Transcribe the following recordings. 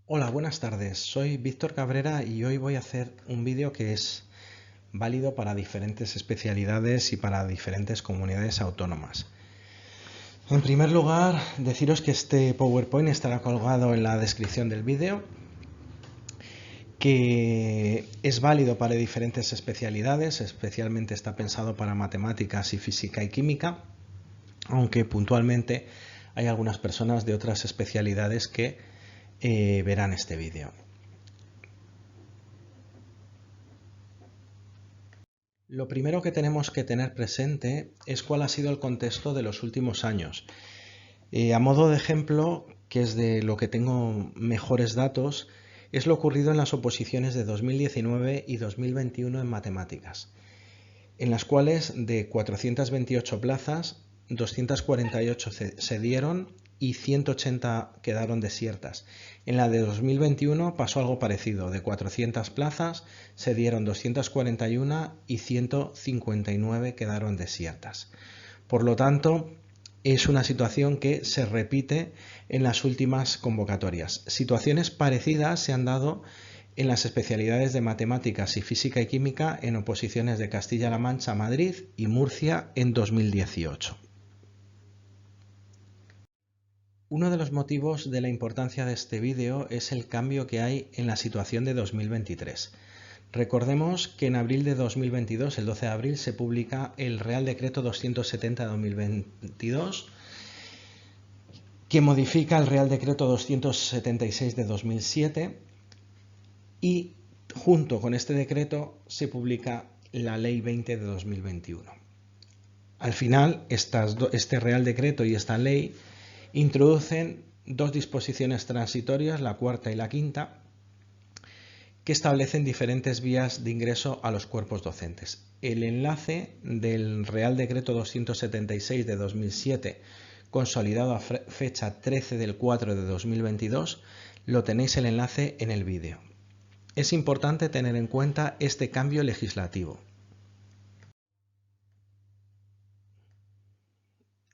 Hola, buenas tardes. Soy Víctor Cabrera y hoy voy a hacer un vídeo que es válido para diferentes especialidades y para diferentes comunidades autónomas. En primer lugar, deciros que este PowerPoint estará colgado en la descripción del vídeo, que es válido para diferentes especialidades, especialmente está pensado para matemáticas y física y química, aunque puntualmente hay algunas personas de otras especialidades que verán este vídeo. Lo primero que tenemos que tener presente es cuál ha sido el contexto de los últimos años. A modo de ejemplo, que es de lo que tengo mejores datos, es lo ocurrido en las oposiciones de 2019 y 2021 en matemáticas, en las cuales de 428 plazas, 248 se dieron y 180 quedaron desiertas. En la de 2021 pasó algo parecido, de 400 plazas se dieron 241 y 159 quedaron desiertas. Por lo tanto, es una situación que se repite en las últimas convocatorias. Situaciones parecidas se han dado en las especialidades de matemáticas y física y química en oposiciones de Castilla-La Mancha, Madrid y Murcia en 2018. Uno de los motivos de la importancia de este vídeo es el cambio que hay en la situación de 2023. Recordemos que en abril de 2022, el 12 de abril, se publica el Real Decreto 270 de 2022, que modifica el Real Decreto 276 de 2007 y junto con este decreto se publica la Ley 20 de 2021. Al final, este Real Decreto y esta ley introducen dos disposiciones transitorias, la cuarta y la quinta, que establecen diferentes vías de ingreso a los cuerpos docentes. El enlace del Real Decreto 276 de 2007, consolidado a fecha 13 del 4 de 2022, lo tenéis el enlace en el vídeo. Es importante tener en cuenta este cambio legislativo.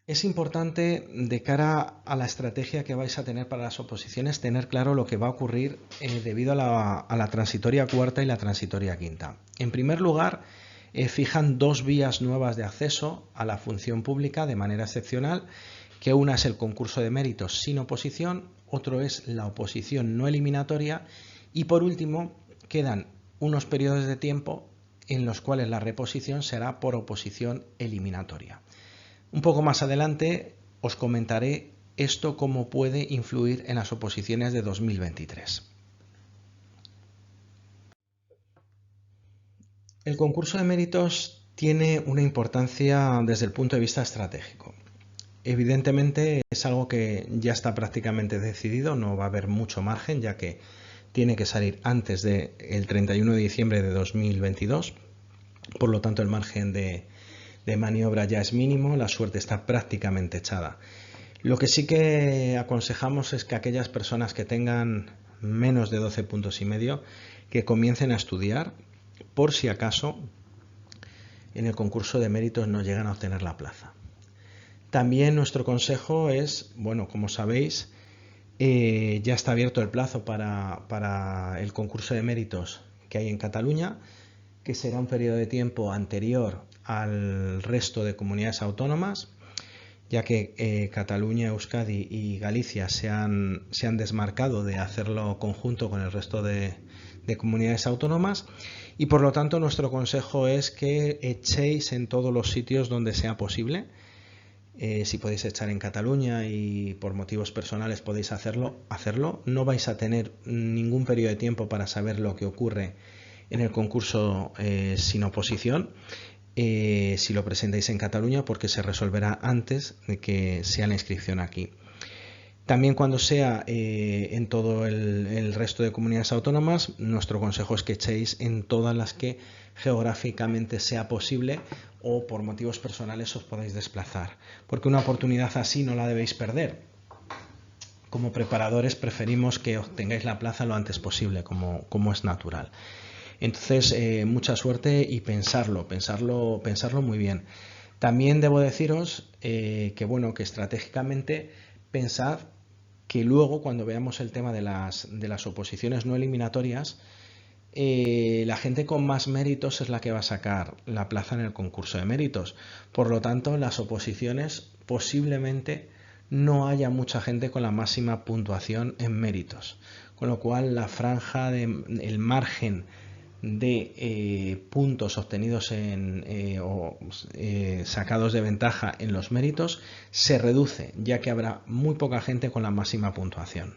Es importante, de cara a la estrategia que vais a tener para las oposiciones, tener claro lo que va a ocurrir debido a la transitoria cuarta y la transitoria quinta. En primer lugar, fijan dos vías nuevas de acceso a la función pública de manera excepcional, que una es el concurso de méritos sin oposición, otro es la oposición no eliminatoria y por último quedan unos periodos de tiempo en los cuales la reposición será por oposición eliminatoria. Un poco más adelante os comentaré esto cómo puede influir en las oposiciones de 2023. El concurso de méritos tiene una importancia desde el punto de vista estratégico. Evidentemente es algo que ya está prácticamente decidido, no va a haber mucho margen ya que tiene que salir antes del 31 de diciembre de 2022, por lo tanto el margen de maniobra ya es mínimo, la suerte está prácticamente echada. Lo que sí que aconsejamos es que aquellas personas que tengan menos de 12 puntos y medio que comiencen a estudiar por si acaso en el concurso de méritos no llegan a obtener la plaza. También nuestro consejo es, bueno, como sabéis, ya está abierto el plazo para el concurso de méritos que hay en Cataluña, que será un periodo de tiempo anterior al resto de comunidades autónomas, ya que Cataluña, Euskadi y Galicia se han desmarcado de hacerlo conjunto con el resto de comunidades autónomas y por lo tanto nuestro consejo es que echéis en todos los sitios donde sea posible. Si podéis echar en Cataluña y por motivos personales podéis hacerlo. No vais a tener ningún periodo de tiempo para saber lo que ocurre en el concurso sin oposición. Si lo presentáis en Cataluña, porque se resolverá antes de que sea la inscripción aquí. También cuando sea en todo el resto de comunidades autónomas, nuestro consejo es que echéis en todas las que geográficamente sea posible o por motivos personales os podáis desplazar, porque una oportunidad así no la debéis perder. Como preparadores preferimos que obtengáis la plaza lo antes posible, como es natural. Entonces, mucha suerte y pensarlo muy bien. También debo deciros que estratégicamente pensad que luego cuando veamos el tema de las oposiciones no eliminatorias, la gente con más méritos es la que va a sacar la plaza en el concurso de méritos. Por lo tanto, las oposiciones posiblemente no haya mucha gente con la máxima puntuación en méritos. Con lo cual, la franja, el margen de puntos obtenidos sacados de ventaja en los méritos se reduce, ya que habrá muy poca gente con la máxima puntuación,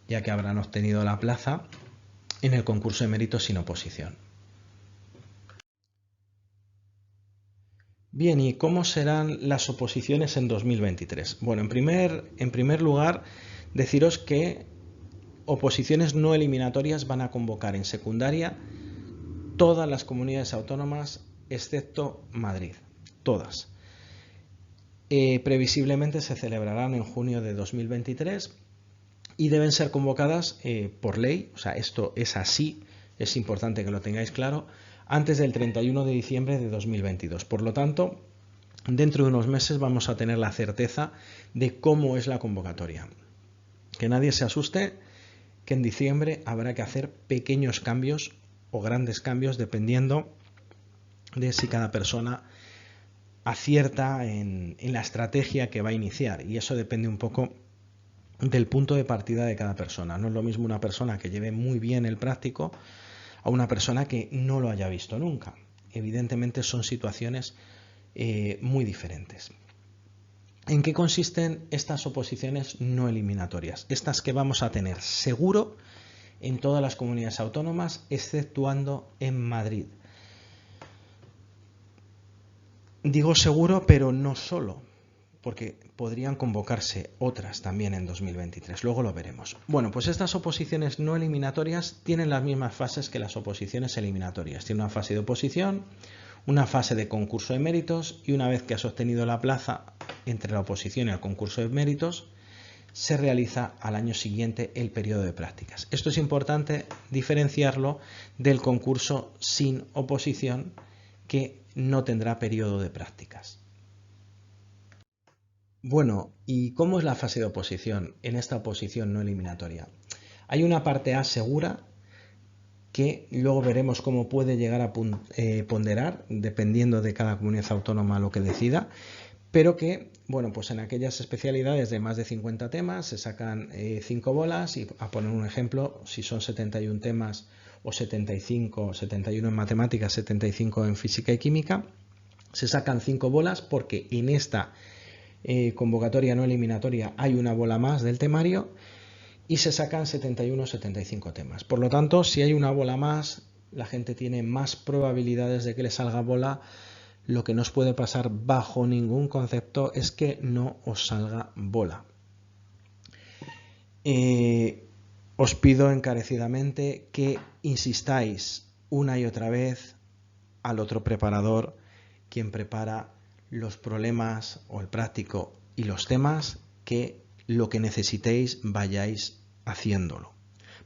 ya que habrán obtenido la plaza en el concurso de méritos sin oposición. Bien, ¿y cómo serán las oposiciones en 2023? Bueno, en primer lugar, deciros que oposiciones no eliminatorias van a convocar en secundaria todas las comunidades autónomas excepto Madrid, todas. Previsiblemente se celebrarán en junio de 2023 y deben ser convocadas por ley, o sea, esto es así, es importante que lo tengáis claro, antes del 31 de diciembre de 2022. Por lo tanto, dentro de unos meses vamos a tener la certeza de cómo es la convocatoria. Que nadie se asuste, que en diciembre habrá que hacer pequeños cambios o grandes cambios dependiendo de si cada persona acierta en la estrategia que va a iniciar, y eso depende un poco del punto de partida de cada persona. No es lo mismo una persona que lleve muy bien el práctico a una persona que no lo haya visto nunca. Evidentemente son situaciones muy diferentes. ¿En qué consisten estas oposiciones no eliminatorias? Estas que vamos a tener seguro en todas las comunidades autónomas, exceptuando en Madrid. Digo seguro, pero no solo, porque podrían convocarse otras también en 2023. Luego lo veremos. Bueno, pues estas oposiciones no eliminatorias tienen las mismas fases que las oposiciones eliminatorias. Tiene una fase de oposición, una fase de concurso de méritos, y una vez que has obtenido la plaza entre la oposición y el concurso de méritos, se realiza al año siguiente el periodo de prácticas. Esto es importante diferenciarlo del concurso sin oposición, que no tendrá periodo de prácticas. Bueno, ¿y cómo es la fase de oposición en esta oposición no eliminatoria? Hay una parte A segura, que luego veremos cómo puede llegar a ponderar, dependiendo de cada comunidad autónoma lo que decida, pero que, bueno, pues en aquellas especialidades de más de 50 temas se sacan 5 bolas, y a poner un ejemplo, si son 71 temas o 75, 71 en matemáticas, 75 en física y química, se sacan 5 bolas porque en esta convocatoria no eliminatoria hay una bola más del temario y se sacan 71 o 75 temas. Por lo tanto, si hay una bola más, la gente tiene más probabilidades de que le salga bola. Lo que no os puede pasar bajo ningún concepto es que no os salga bola. Os pido encarecidamente que insistáis una y otra vez al otro preparador, quien prepara los problemas o el práctico y los temas, que lo que necesitéis vayáis haciéndolo.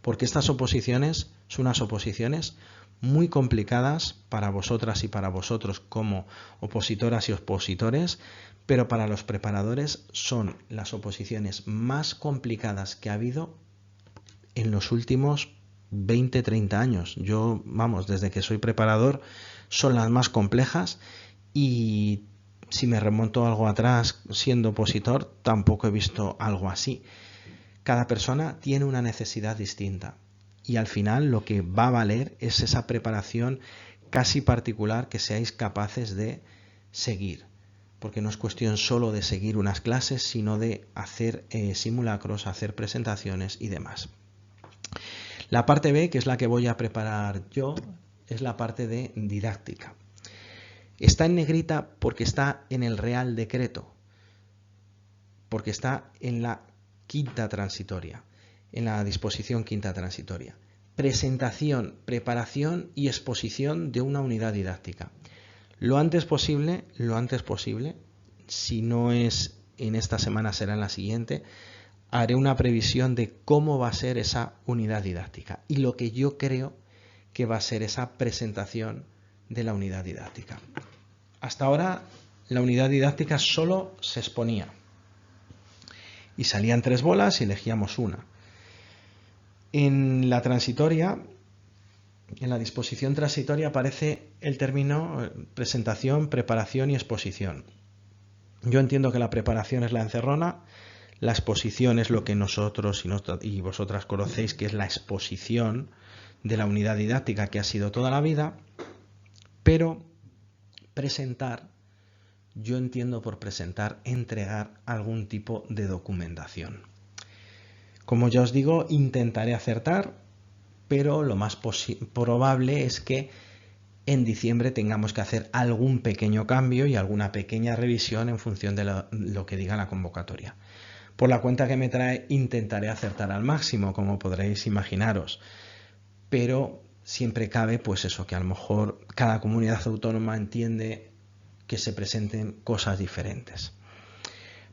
Porque estas oposiciones son unas oposiciones muy complicadas para vosotras y para vosotros como opositoras y opositores, pero para los preparadores son las oposiciones más complicadas que ha habido en los últimos 20-30 años. Yo, vamos, desde que soy preparador son las más complejas, y si me remonto algo atrás siendo opositor tampoco he visto algo así. Cada persona tiene una necesidad distinta, y al final lo que va a valer es esa preparación casi particular que seáis capaces de seguir, porque no es cuestión solo de seguir unas clases, sino de hacer simulacros, hacer presentaciones y demás. La parte B, que es la que voy a preparar yo, es la parte de didáctica. Está en negrita porque está en el Real Decreto, porque está en la quinta transitoria, en la disposición quinta transitoria. Presentación, preparación y exposición de una unidad didáctica. Lo antes posible, si no es en esta semana será en la siguiente, haré una previsión de cómo va a ser esa unidad didáctica y lo que yo creo que va a ser esa presentación de la unidad didáctica. Hasta ahora la unidad didáctica solo se exponía. y salían 3 bolas y elegíamos una. En la transitoria, en la disposición transitoria aparece el término presentación, preparación y exposición. Yo entiendo que la preparación es la encerrona, la exposición es lo que nosotros y vosotras conocéis, que es la exposición de la unidad didáctica que ha sido toda la vida, pero presentar, yo entiendo por presentar, entregar algún tipo de documentación. Como ya os digo, intentaré acertar, pero lo más probable es que en diciembre tengamos que hacer algún pequeño cambio y alguna pequeña revisión en función de lo que diga la convocatoria. Por la cuenta que me trae, intentaré acertar al máximo, como podréis imaginaros, pero siempre cabe, pues eso, que a lo mejor cada comunidad autónoma entiende que se presenten cosas diferentes.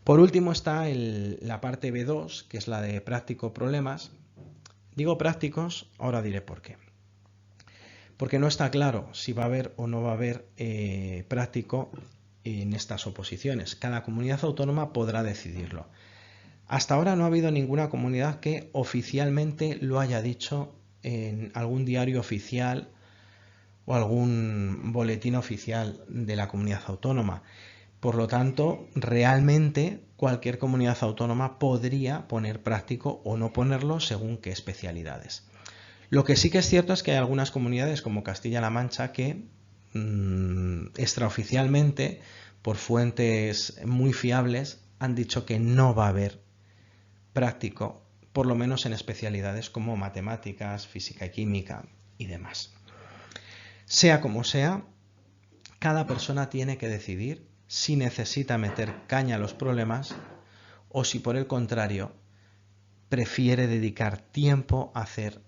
Por último está la parte B2, que es la de práctico problemas. Digo prácticos, ahora diré por qué. Porque no está claro si va a haber o no va a haber práctico en estas oposiciones. Cada comunidad autónoma podrá decidirlo. Hasta ahora no ha habido ninguna comunidad que oficialmente lo haya dicho en algún diario oficial o algún boletín oficial de la comunidad autónoma. Por lo tanto, realmente cualquier comunidad autónoma podría poner práctico o no ponerlo según qué especialidades. Lo que sí que es cierto es que hay algunas comunidades como Castilla-La Mancha que extraoficialmente, por fuentes muy fiables, han dicho que no va a haber práctico, por lo menos en especialidades como matemáticas, física y química y demás. Sea como sea, cada persona tiene que decidir si necesita meter caña a los problemas o si por el contrario prefiere dedicar tiempo a hacer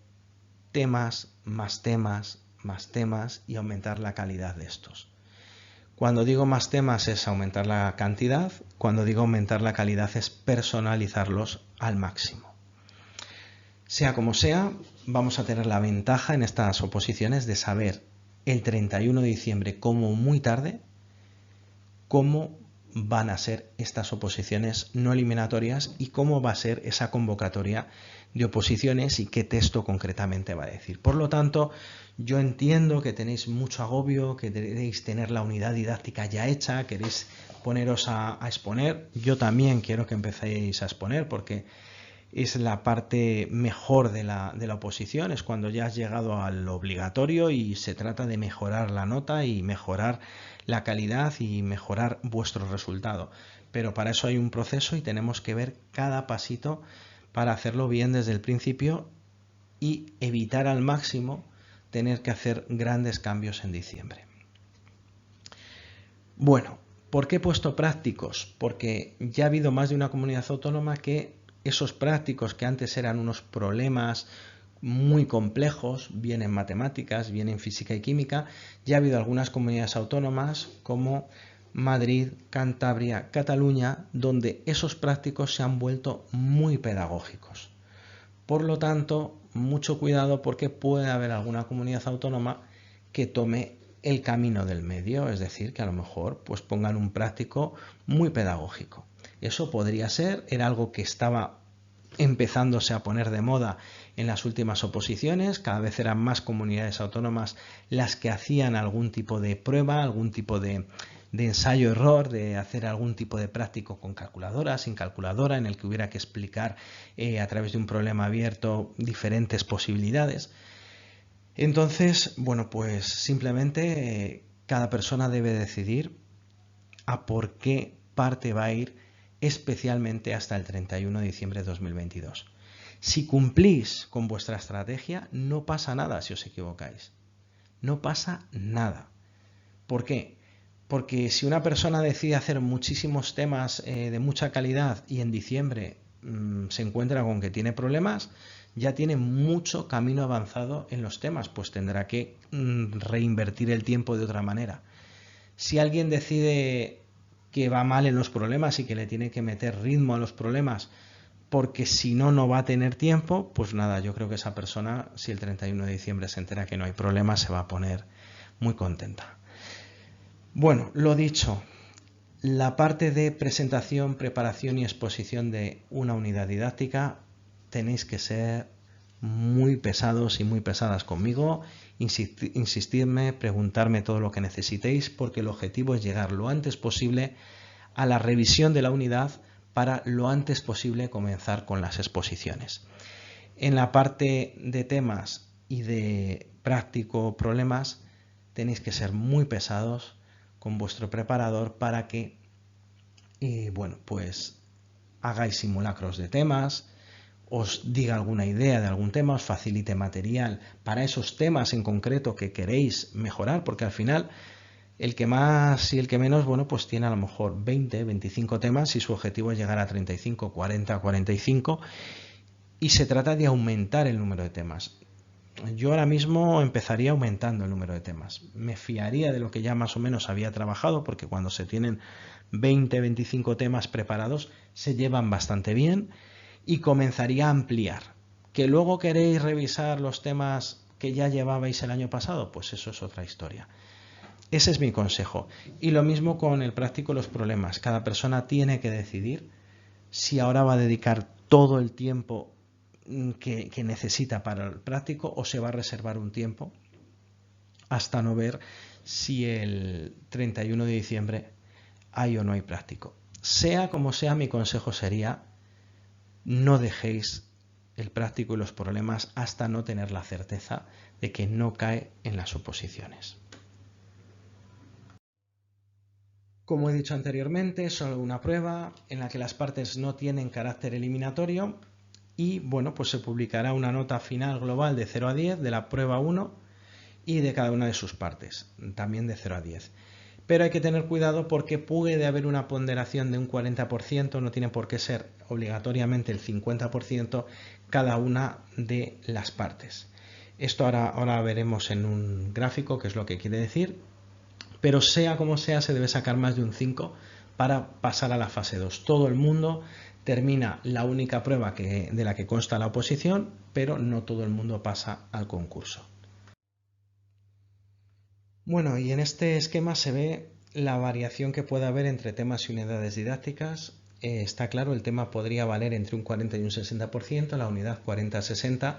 temas, más temas, más temas y aumentar la calidad de estos. Cuando digo más temas es aumentar la cantidad, cuando digo aumentar la calidad es personalizarlos al máximo. Sea como sea, vamos a tener la ventaja en estas oposiciones de saber el 31 de diciembre como muy tarde cómo van a ser estas oposiciones no eliminatorias y cómo va a ser esa convocatoria de oposiciones y qué texto concretamente va a decir. Por lo tanto, yo entiendo que tenéis mucho agobio, que queréis tener la unidad didáctica ya hecha, queréis poneros a exponer. Yo también quiero que empecéis a exponer porque es la parte mejor de la oposición, es cuando ya has llegado al obligatorio y se trata de mejorar la nota y mejorar la calidad y mejorar vuestro resultado. Pero para eso hay un proceso y tenemos que ver cada pasito para hacerlo bien desde el principio y evitar al máximo tener que hacer grandes cambios en diciembre. Bueno, ¿por qué he puesto prácticos? Porque ya ha habido más de una comunidad autónoma que esos prácticos que antes eran unos problemas muy complejos, bien en matemáticas, bien en física y química, ya ha habido algunas comunidades autónomas como Madrid, Cantabria, Cataluña, donde esos prácticos se han vuelto muy pedagógicos. Por lo tanto, mucho cuidado porque puede haber alguna comunidad autónoma que tome el camino del medio, es decir, que a lo mejor pues pongan un práctico muy pedagógico. Eso podría ser, era algo que estaba empezándose a poner de moda en las últimas oposiciones, cada vez eran más comunidades autónomas las que hacían algún tipo de prueba, algún tipo de ensayo-error, de hacer algún tipo de práctico con calculadora, sin calculadora, en el que hubiera que explicar a través de un problema abierto diferentes posibilidades. Entonces, bueno, pues simplemente cada persona debe decidir a por qué parte va a ir especialmente hasta el 31 de diciembre de 2022. Si cumplís con vuestra estrategia, no pasa nada si os equivocáis. No pasa nada. ¿Por qué? Porque si una persona decide hacer muchísimos temas de mucha calidad y en diciembre se encuentra con que tiene problemas, ya tiene mucho camino avanzado en los temas, pues tendrá que reinvertir el tiempo de otra manera. Si alguien decide que va mal en los problemas y que le tiene que meter ritmo a los problemas porque si no, no va a tener tiempo, pues nada, yo creo que esa persona, si el 31 de diciembre se entera que no hay problema, se va a poner muy contenta. Bueno, lo dicho, La parte de presentación, preparación y exposición de una unidad didáctica tenéis que ser muy pesados y muy pesadas conmigo, insistirme, preguntarme todo lo que necesitéis, porque el objetivo es llegar lo antes posible a la revisión de la unidad para lo antes posible comenzar con las exposiciones. En la parte de temas y de práctico problemas tenéis que ser muy pesados con vuestro preparador para que bueno, pues hagáis simulacros de temas, os diga alguna idea de algún tema, os facilite material para esos temas en concreto que queréis mejorar, porque al final el que más y el que menos, bueno, pues tiene a lo mejor 20, 25 temas y su objetivo es llegar a 35, 40, 45 y se trata de aumentar el número de temas. Yo ahora mismo empezaría aumentando el número de temas. Me fiaría de lo que ya más o menos había trabajado, porque cuando se tienen 20, 25 temas preparados se llevan bastante bien, y comenzaría a ampliar. ¿Que luego queréis revisar los temas que ya llevabais el año pasado? Pues eso es otra historia. Ese es mi consejo. Y lo mismo con el práctico y los problemas. Cada persona tiene que decidir si ahora va a dedicar todo el tiempo que necesita para el práctico o se va a reservar un tiempo hasta no ver si el 31 de diciembre hay o no hay práctico. Sea como sea, mi consejo sería: no dejéis el práctico y los problemas hasta no tener la certeza de que no cae en las oposiciones. Como he dicho anteriormente, es solo una prueba en la que las partes no tienen carácter eliminatorio y bueno, pues se publicará una nota final global de 0 a 10 de la prueba 1 y de cada una de sus partes, también de 0 a 10. Pero hay que tener cuidado porque puede haber una ponderación de un 40%, no tiene por qué ser obligatoriamente el 50% cada una de las partes. Esto ahora veremos en un gráfico qué es lo que quiere decir, pero sea como sea se debe sacar más de un 5 para pasar a la fase 2. Todo el mundo termina la única prueba de la que consta la oposición, pero no todo el mundo pasa al concurso. Bueno, y en este esquema se ve la variación que puede haber entre temas y unidades didácticas. Está claro, el tema podría valer entre un 40 y un 60%, la unidad 40-60%.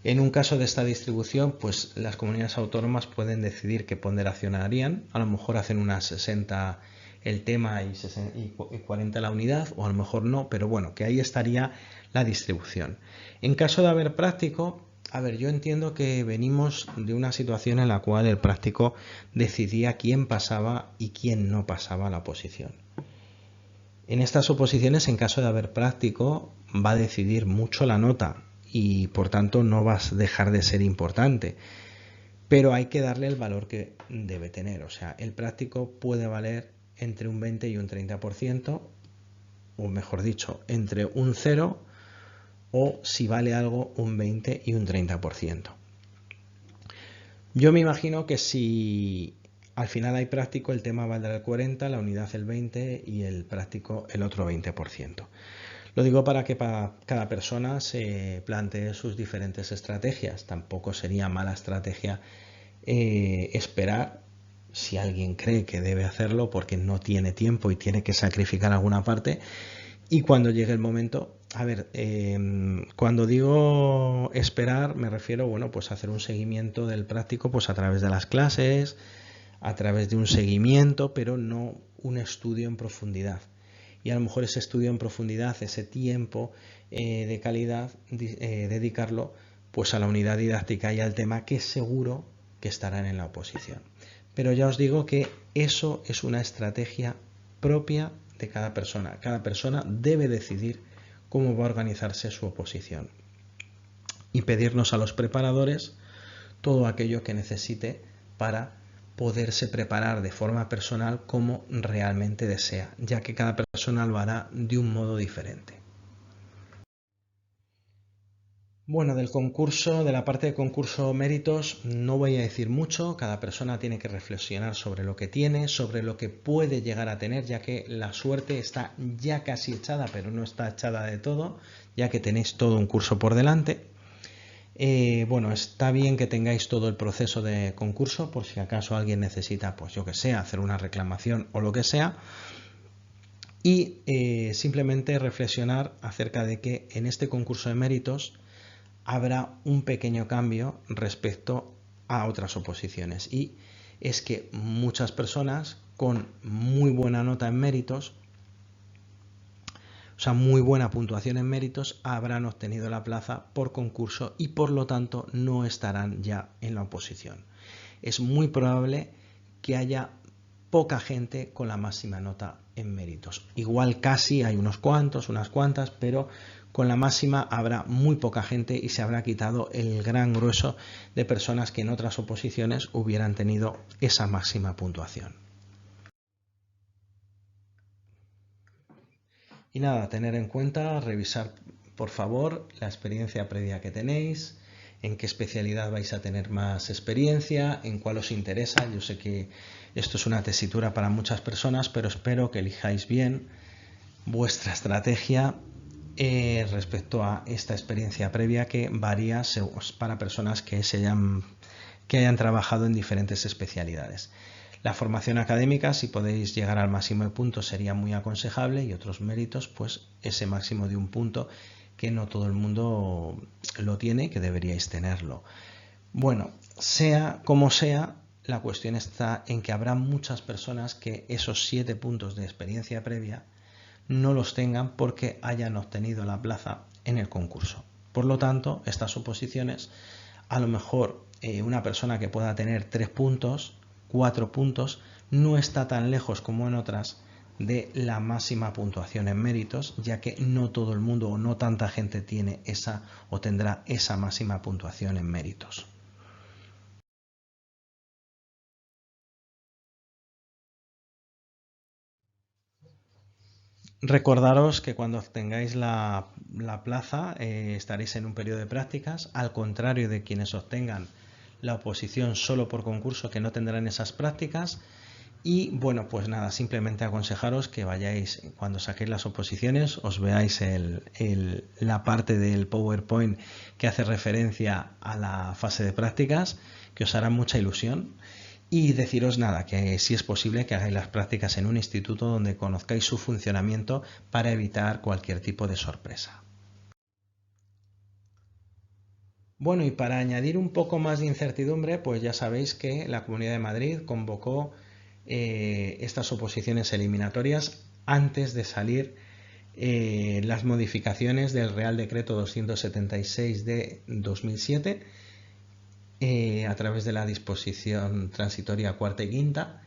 En un caso de esta distribución, pues las comunidades autónomas pueden decidir qué ponderación harían. A lo mejor hacen unas 60 el tema y 40 la unidad, o a lo mejor no, pero bueno, que ahí estaría la distribución. En caso de haber práctico, a ver, yo entiendo que venimos de una situación en la cual el práctico decidía quién pasaba y quién no pasaba la oposición. En estas oposiciones, en caso de haber práctico, va a decidir mucho la nota y por tanto no va a dejar de ser importante. Pero hay que darle el valor que debe tener. O sea, el práctico puede valer entre un 20 y un 30%, o mejor dicho, entre un 0 o, si vale algo, un 20 y un 30%. Yo me imagino que si al final hay práctico, el tema valdrá el 40%, la unidad el 20% y el práctico el otro 20%. Lo digo para que cada persona se plantee sus diferentes estrategias. Tampoco sería mala estrategia esperar, si alguien cree que debe hacerlo porque no tiene tiempo y tiene que sacrificar alguna parte, y cuando llegue el momento, a ver, cuando digo esperar me refiero, bueno, pues a hacer un seguimiento del práctico pues a través de las clases, a través de un seguimiento, pero no un estudio en profundidad. Y a lo mejor ese estudio en profundidad, ese tiempo de calidad, dedicarlo pues a la unidad didáctica y al tema que seguro que estarán en la oposición. Pero ya os digo que eso es una estrategia propia de cada persona. Cada persona debe decidir cómo va a organizarse su oposición y pedirnos a los preparadores todo aquello que necesite para poderse preparar de forma personal como realmente desea, ya que cada persona lo hará de un modo diferente. Bueno, del concurso, de la parte de concurso méritos, no voy a decir mucho. Cada persona tiene que reflexionar sobre lo que tiene, sobre lo que puede llegar a tener, ya que la suerte está ya casi echada, pero no está echada de todo, ya que tenéis todo un curso por delante. Bueno, está bien que tengáis todo el proceso de concurso, por si acaso alguien necesita, pues yo que sé, hacer una reclamación o lo que sea. y simplemente reflexionar acerca de que en este concurso de méritos habrá un pequeño cambio respecto a otras oposiciones, y es que muchas personas con muy buena nota en méritos, o sea, muy buena puntuación en méritos, habrán obtenido la plaza por concurso y por lo tanto no estarán ya en la oposición. Es muy probable que haya poca gente con la máxima nota en méritos. Igual casi hay unos cuantos, unas cuantas, pero con la máxima habrá muy poca gente y se habrá quitado el gran grueso de personas que en otras oposiciones hubieran tenido esa máxima puntuación. Y nada, tener en cuenta, revisar por favor la experiencia previa que tenéis, en qué especialidad vais a tener más experiencia, en cuál os interesa. Yo sé que esto es una tesitura para muchas personas, pero espero que elijáis bien vuestra estrategia respecto a esta experiencia previa, que varía para personas que hayan trabajado en diferentes especialidades. La formación académica, si podéis llegar al máximo de puntos, sería muy aconsejable, y otros méritos, pues ese máximo de un punto que no todo el mundo lo tiene, que deberíais tenerlo. Bueno, sea como sea, la cuestión está en que habrá muchas personas que esos 7 puntos de experiencia previa no los tengan porque hayan obtenido la plaza en el concurso. Por lo tanto, estas oposiciones, a lo mejor una persona que pueda tener 3 puntos, 4 puntos, no está tan lejos como en otras de la máxima puntuación en méritos, ya que no todo el mundo o no tanta gente tiene esa o tendrá esa máxima puntuación en méritos. Recordaros que cuando obtengáis la plaza estaréis en un periodo de prácticas, al contrario de quienes obtengan la oposición solo por concurso, que no tendrán esas prácticas. Y bueno, pues nada, simplemente aconsejaros que vayáis, cuando saquéis las oposiciones, os veáis la parte del PowerPoint que hace referencia a la fase de prácticas, que os hará mucha ilusión. Y deciros nada, que si es posible que hagáis las prácticas en un instituto donde conozcáis su funcionamiento para evitar cualquier tipo de sorpresa. Bueno, y para añadir un poco más de incertidumbre, pues ya sabéis que la Comunidad de Madrid convocó estas oposiciones eliminatorias antes de salir las modificaciones del Real Decreto 276 de 2007, a través de la disposición transitoria cuarta y quinta,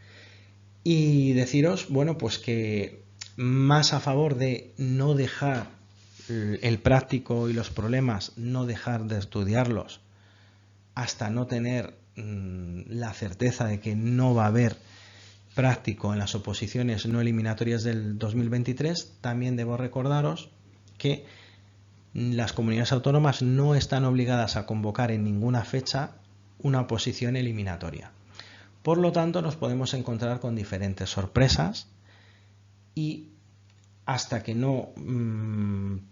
y deciros, bueno, pues que más a favor de no dejar el práctico y los problemas, no dejar de estudiarlos hasta no tener la certeza de que no va a haber práctico en las oposiciones no eliminatorias del 2023, también debo recordaros que las comunidades autónomas no están obligadas a convocar en ninguna fecha una oposición eliminatoria. Por lo tanto, nos podemos encontrar con diferentes sorpresas, y hasta que no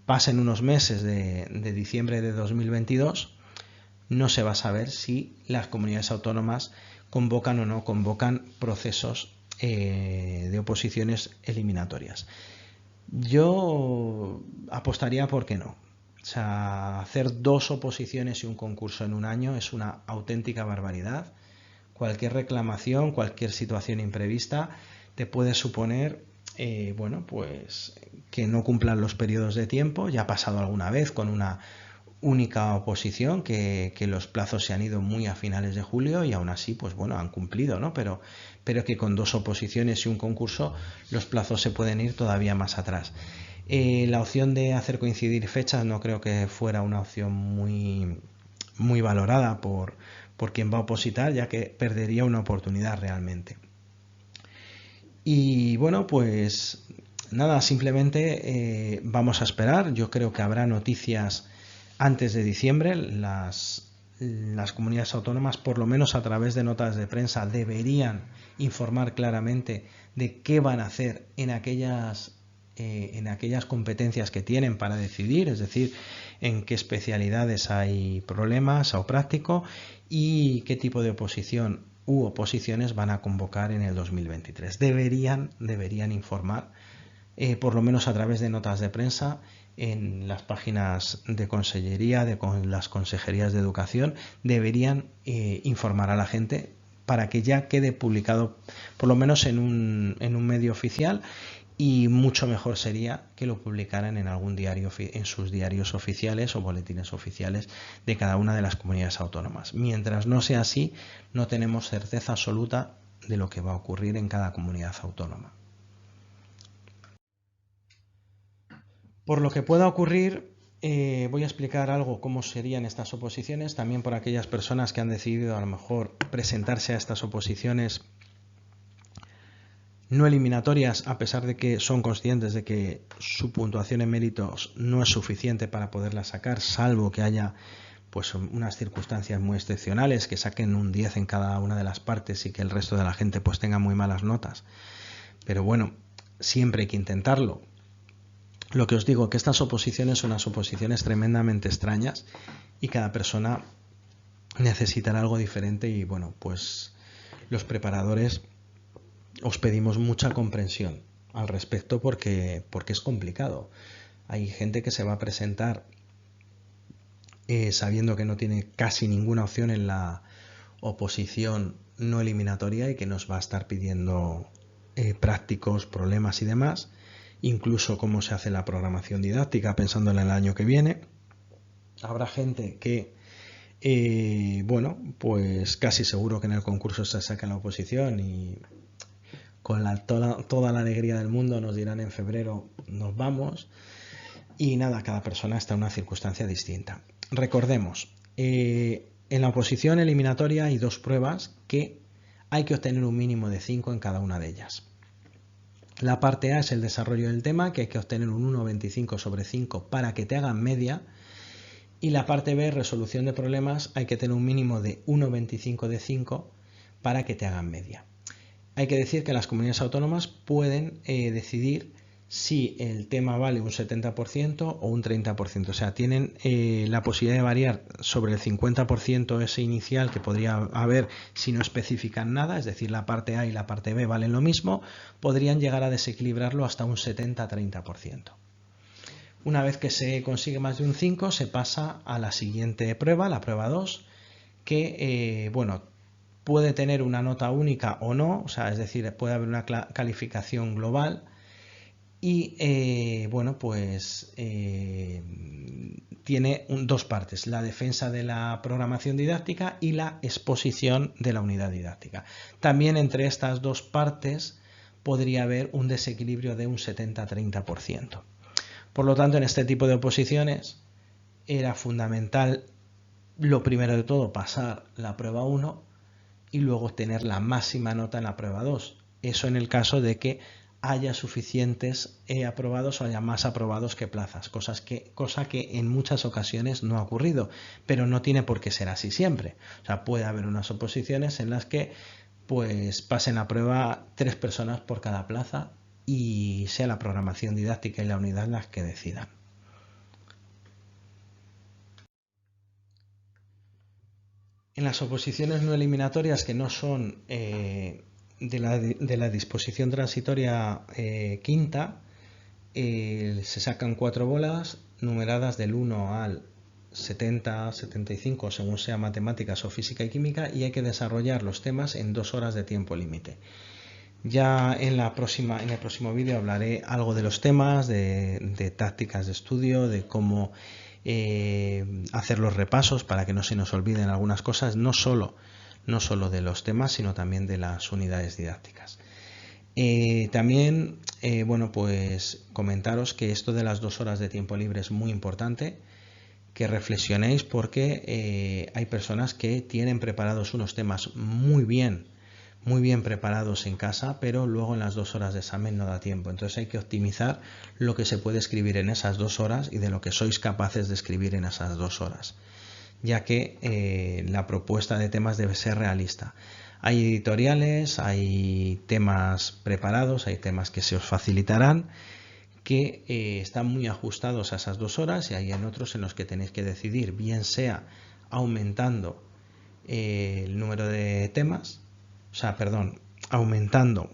pasen unos meses de diciembre de 2022, no se va a saber si las comunidades autónomas convocan o no convocan procesos de oposiciones eliminatorias. Yo apostaría por que no. O sea, hacer 2 oposiciones y un concurso en un año es una auténtica barbaridad. Cualquier reclamación, cualquier situación imprevista te puede suponer, bueno, pues que no cumplan los periodos de tiempo. Ya ha pasado alguna vez con una única oposición que los plazos se han ido muy a finales de julio y aún así, pues bueno, han cumplido, ¿no? Pero que con 2 oposiciones y un concurso los plazos se pueden ir todavía más atrás. La opción de hacer coincidir fechas no creo que fuera una opción muy valorada por quien va a opositar, ya que perdería una oportunidad realmente. Y bueno, pues nada, simplemente vamos a esperar. Yo creo que habrá noticias antes de diciembre. Las comunidades autónomas, por lo menos a través de notas de prensa, deberían informar claramente de qué van a hacer en aquellas competencias que tienen para decidir, es decir, en qué especialidades hay problemas o práctico, y qué tipo de oposición u oposiciones van a convocar en el 2023. Deberían informar por lo menos a través de notas de prensa, en las páginas de consellería, con las consejerías de educación, deberían informar a la gente para que ya quede publicado por lo menos en un medio oficial, y mucho mejor sería que lo publicaran en algún diario, en sus diarios oficiales o boletines oficiales de cada una de las comunidades autónomas. Mientras no sea así, no tenemos certeza absoluta de lo que va a ocurrir en cada comunidad autónoma. Por lo que pueda ocurrir, voy a explicar algo cómo serían estas oposiciones, también por aquellas personas que han decidido a lo mejor presentarse a estas oposiciones no eliminatorias, a pesar de que son conscientes de que su puntuación en méritos no es suficiente para poderla sacar, salvo que haya pues unas circunstancias muy excepcionales, que saquen un 10 en cada una de las partes y que el resto de la gente pues tenga muy malas notas. Pero bueno, siempre hay que intentarlo. Lo que os digo, que estas oposiciones son unas oposiciones tremendamente extrañas y cada persona necesitará algo diferente, y bueno, pues los preparadores os pedimos mucha comprensión al respecto porque es complicado. Hay gente que se va a presentar sabiendo que no tiene casi ninguna opción en la oposición no eliminatoria y que nos va a estar pidiendo prácticos, problemas y demás, incluso cómo se hace la programación didáctica pensando en el año que viene. Habrá gente que bueno, pues casi seguro que en el concurso se saca la oposición y con toda la alegría del mundo nos dirán en febrero nos vamos. Y nada, cada persona está en una circunstancia distinta. Recordemos, en la oposición eliminatoria hay dos pruebas que hay que obtener un mínimo de 5 en cada una de ellas. La parte A es el desarrollo del tema, que hay que obtener un 1,25 sobre 5 para que te hagan media. Y la parte B, resolución de problemas, hay que tener un mínimo de 1,25 de 5 para que te hagan media. Hay que decir que las comunidades autónomas pueden decidir si el tema vale un 70% o un 30%. O sea, tienen la posibilidad de variar sobre el 50% ese inicial que podría haber si no especifican nada, es decir, la parte A y la parte B valen lo mismo, podrían llegar a desequilibrarlo hasta un 70-30%. Una vez que se consigue más de un 5, se pasa a la siguiente prueba, la prueba 2, que bueno, puede tener una nota única o no, o sea, es decir, puede haber una calificación global y bueno, pues tiene dos partes, la defensa de la programación didáctica y la exposición de la unidad didáctica. También entre estas dos partes podría haber un desequilibrio de un 70-30%. Por lo tanto, en este tipo de oposiciones era fundamental, lo primero de todo, pasar la prueba 1 y luego tener la máxima nota en la prueba 2. Eso en el caso de que haya suficientes aprobados o haya más aprobados que plazas, cosa que en muchas ocasiones no ha ocurrido, pero no tiene por qué ser así siempre. O sea, puede haber unas oposiciones en las que pues pasen la prueba 3 personas por cada plaza y sea la programación didáctica y la unidad las que decidan. En las oposiciones no eliminatorias, que no son de la disposición transitoria quinta, se sacan 4 bolas numeradas del 1 al 70, 75, según sea matemáticas o física y química, y hay que desarrollar los temas en 2 horas de tiempo límite. Ya en el próximo vídeo hablaré algo de los temas, de tácticas de estudio, de cómo hacer los repasos para que no se nos olviden algunas cosas, no solo de los temas, sino también de las unidades didácticas. También, bueno, pues comentaros que esto de las 2 horas de tiempo libre es muy importante, que reflexionéis porque hay personas que tienen preparados unos temas muy bien preparados en casa, pero luego en las 2 horas de examen no da tiempo. Entonces hay que optimizar lo que se puede escribir en esas 2 horas y de lo que sois capaces de escribir en esas 2 horas, ya que la propuesta de temas debe ser realista. Hay editoriales, hay temas preparados, hay temas que se os facilitarán, que están muy ajustados a esas 2 horas, y hay en otros en los que tenéis que decidir, bien sea aumentando el número de temas, aumentando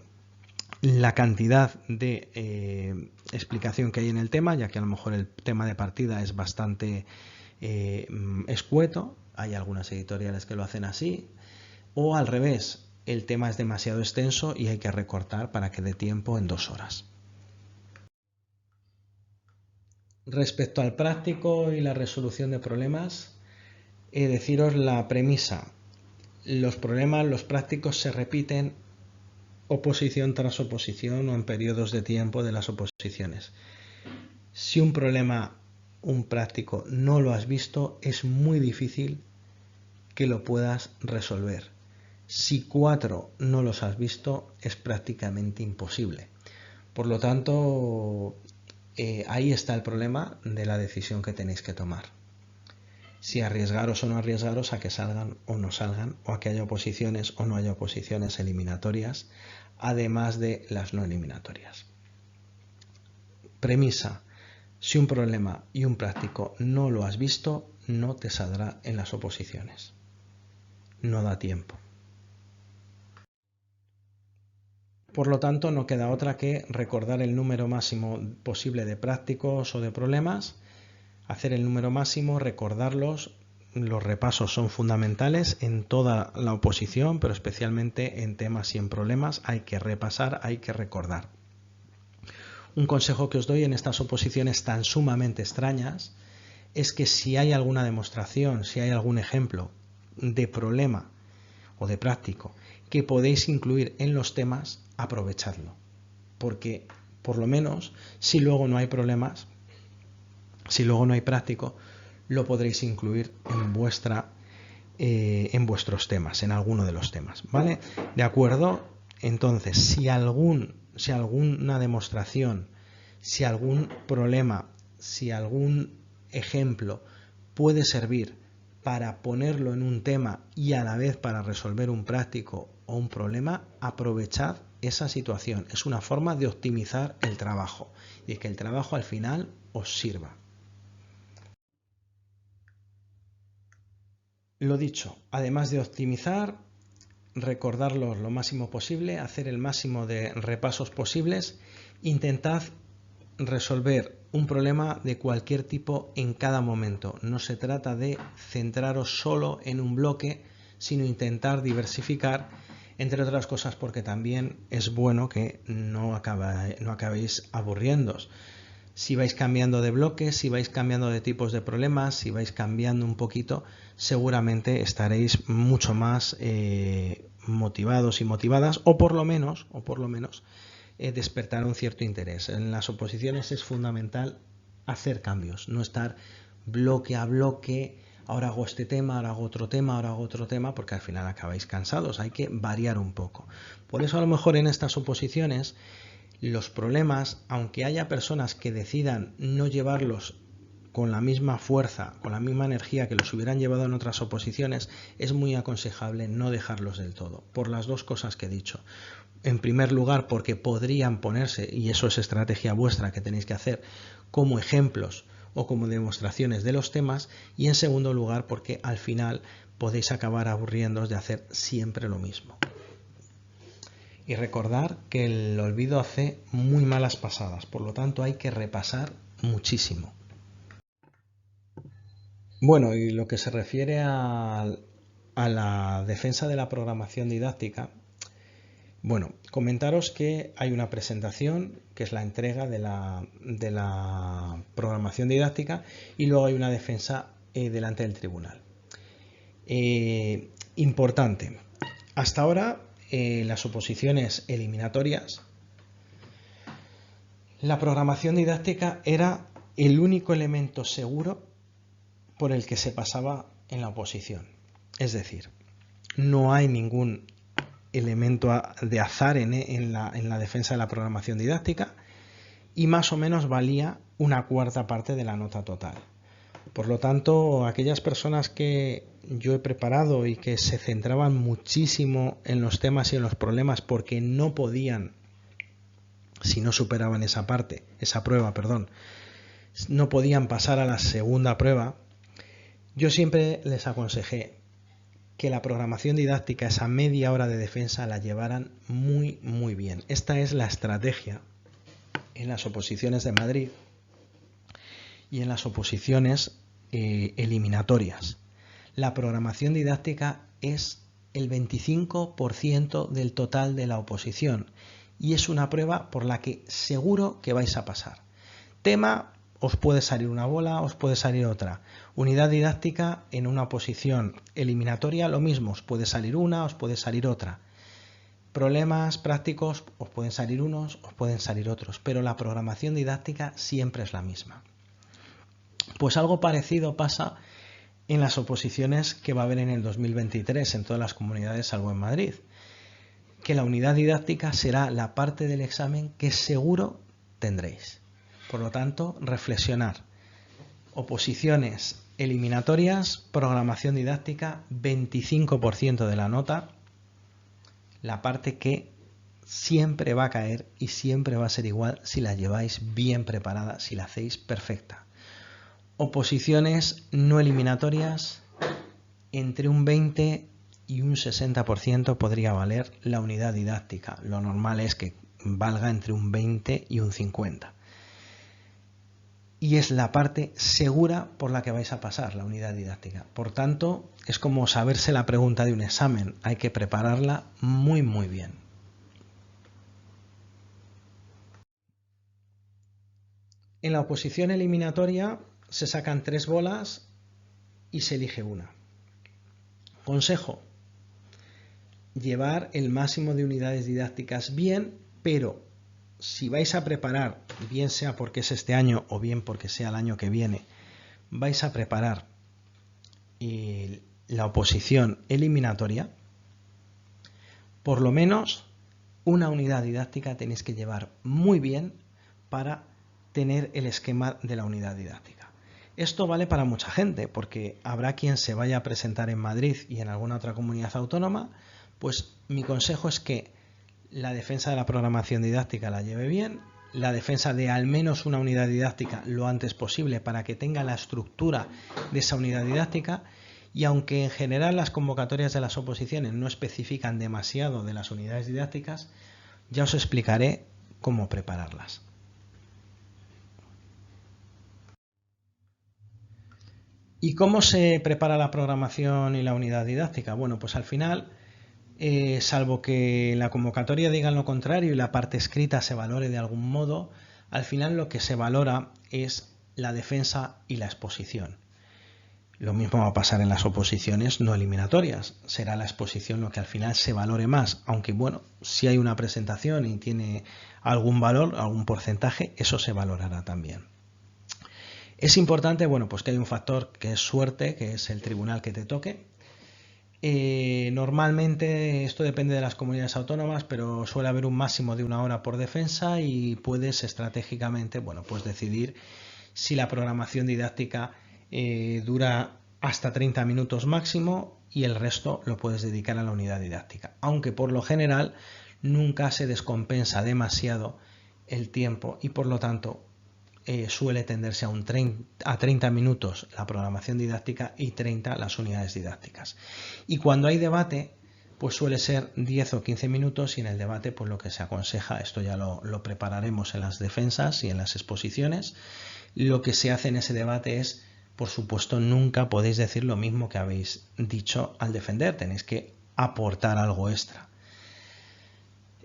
la cantidad de explicación que hay en el tema, ya que a lo mejor el tema de partida es bastante escueto, hay algunas editoriales que lo hacen así, o al revés, el tema es demasiado extenso y hay que recortar para que dé tiempo en 2 horas. Respecto al práctico y la resolución de problemas, deciros la premisa. Los problemas, los prácticos se repiten oposición tras oposición o en periodos de tiempo de las oposiciones. Si un problema, un práctico, no lo has visto, es muy difícil que lo puedas resolver. Si 4 no los has visto, es prácticamente imposible. Por lo tanto, ahí está el problema de la decisión que tenéis que tomar. Si arriesgaros o no arriesgaros a que salgan o no salgan, o a que haya oposiciones o no haya oposiciones eliminatorias, además de las no eliminatorias. Premisa: si un problema y un práctico no lo has visto, no te saldrá en las oposiciones. No da tiempo. Por lo tanto, no queda otra que recordar el número máximo posible de prácticos o de problemas, hacer el número máximo, recordarlos. Los repasos son fundamentales en toda la oposición, pero especialmente en temas y en problemas hay que repasar, hay que recordar. Un consejo que os doy en estas oposiciones tan sumamente extrañas es que si hay alguna demostración, si hay algún ejemplo de problema o de práctico que podéis incluir en los temas, aprovechadlo, porque por lo menos si luego no hay problemas, si luego no hay práctico, lo podréis incluir en vuestros temas, en alguno de los temas, ¿vale? De acuerdo. Entonces, si alguna demostración, si algún problema, si algún ejemplo puede servir para ponerlo en un tema y a la vez para resolver un práctico o un problema, aprovechad esa situación. Es una forma de optimizar el trabajo y que el trabajo al final os sirva. Lo dicho, además de optimizar, recordarlos lo máximo posible, hacer el máximo de repasos posibles, intentad resolver un problema de cualquier tipo en cada momento. No se trata de centraros solo en un bloque, sino intentar diversificar, entre otras cosas porque también es bueno que no acabéis aburriéndoos. Si vais cambiando de bloques, si vais cambiando de tipos de problemas, si vais cambiando un poquito, seguramente estaréis mucho más motivados y motivadas, o por lo menos despertar un cierto interés. En las oposiciones es fundamental hacer cambios, no estar bloque a bloque, ahora hago este tema, ahora hago otro tema, ahora hago otro tema, porque al final acabáis cansados. Hay que variar un poco. Por eso a lo mejor en estas oposiciones los problemas, aunque haya personas que decidan no llevarlos con la misma fuerza, con la misma energía que los hubieran llevado en otras oposiciones, es muy aconsejable no dejarlos del todo, por las dos cosas que he dicho. En primer lugar, porque podrían ponerse, y eso es estrategia vuestra que tenéis que hacer, como ejemplos o como demostraciones de los temas, y en segundo lugar, porque al final podéis acabar aburriéndoos de hacer siempre lo mismo. Y recordar que el olvido hace muy malas pasadas, por lo tanto hay que repasar muchísimo. Bueno, y lo que se refiere a la defensa de la programación didáctica, bueno, comentaros que hay una presentación que es la entrega de la programación didáctica y luego hay una defensa delante del tribunal. Importante, hasta ahora las oposiciones eliminatorias, la programación didáctica era el único elemento seguro por el que se pasaba en la oposición. Es decir, no hay ningún elemento de azar en la defensa de la programación didáctica y más o menos valía una cuarta parte de la nota total. Por lo tanto, aquellas personas que yo he preparado y que se centraban muchísimo en los temas y en los problemas porque no podían, si no superaban esa prueba, no podían pasar a la segunda prueba, yo siempre les aconsejé que la programación didáctica, esa media hora de defensa, la llevaran muy, muy bien. Esta es la estrategia en las oposiciones de Madrid y en las oposiciones eliminatorias. La programación didáctica es el 25% del total de la oposición y es una prueba por la que seguro que vais a pasar. Tema, os puede salir una bola, os puede salir otra. Unidad didáctica, en una oposición eliminatoria, lo mismo, os puede salir una, os puede salir otra. Problemas prácticos, os pueden salir unos, os pueden salir otros, pero la programación didáctica siempre es la misma. Pues algo parecido pasa en las oposiciones que va a haber en el 2023 en todas las comunidades salvo en Madrid, que la unidad didáctica será la parte del examen que seguro tendréis. Por lo tanto, reflexionar. Oposiciones eliminatorias, programación didáctica, 25% de la nota, la parte que siempre va a caer y siempre va a ser igual si la lleváis bien preparada, si la hacéis perfecta. Oposiciones no eliminatorias, entre un 20 y un 60% podría valer la unidad didáctica. Lo normal es que valga entre un 20 y un 50%. Y es la parte segura por la que vais a pasar, la unidad didáctica. Por tanto, es como saberse la pregunta de un examen. Hay que prepararla muy, muy bien. En la oposición eliminatoria se sacan 3 bolas y se elige una. Consejo: llevar el máximo de unidades didácticas bien, pero si vais a preparar, bien sea porque es este año o bien porque sea el año que viene, vais a preparar la oposición eliminatoria, por lo menos una unidad didáctica tenéis que llevar muy bien para tener el esquema de la unidad didáctica. Esto vale para mucha gente, porque habrá quien se vaya a presentar en Madrid y en alguna otra comunidad autónoma. Pues mi consejo es que la defensa de la programación didáctica la lleve bien, la defensa de al menos una unidad didáctica lo antes posible para que tenga la estructura de esa unidad didáctica, y aunque en general las convocatorias de las oposiciones no especifican demasiado de las unidades didácticas, ya os explicaré cómo prepararlas. ¿Y cómo se prepara la programación y la unidad didáctica? Bueno, pues al final, salvo que la convocatoria diga lo contrario y la parte escrita se valore de algún modo, al final lo que se valora es la defensa y la exposición. Lo mismo va a pasar en las oposiciones no eliminatorias. Será la exposición lo que al final se valore más, aunque bueno, si hay una presentación y tiene algún valor, algún porcentaje, eso se valorará también. Es importante, bueno, pues que hay un factor que es suerte, que es el tribunal que te toque. Normalmente esto depende de las comunidades autónomas, pero suele haber un máximo de 1 hora por defensa y puedes estratégicamente, bueno, pues decidir si la programación didáctica dura hasta 30 minutos máximo y el resto lo puedes dedicar a la unidad didáctica. Aunque por lo general nunca se descompensa demasiado el tiempo y por lo tanto suele tenderse a 30 minutos la programación didáctica y 30 las unidades didácticas. Y cuando hay debate, pues suele ser 10 o 15 minutos y en el debate pues lo que se aconseja, esto ya lo prepararemos en las defensas y en las exposiciones, lo que se hace en ese debate es, por supuesto, nunca podéis decir lo mismo que habéis dicho al defender, tenéis que aportar algo extra.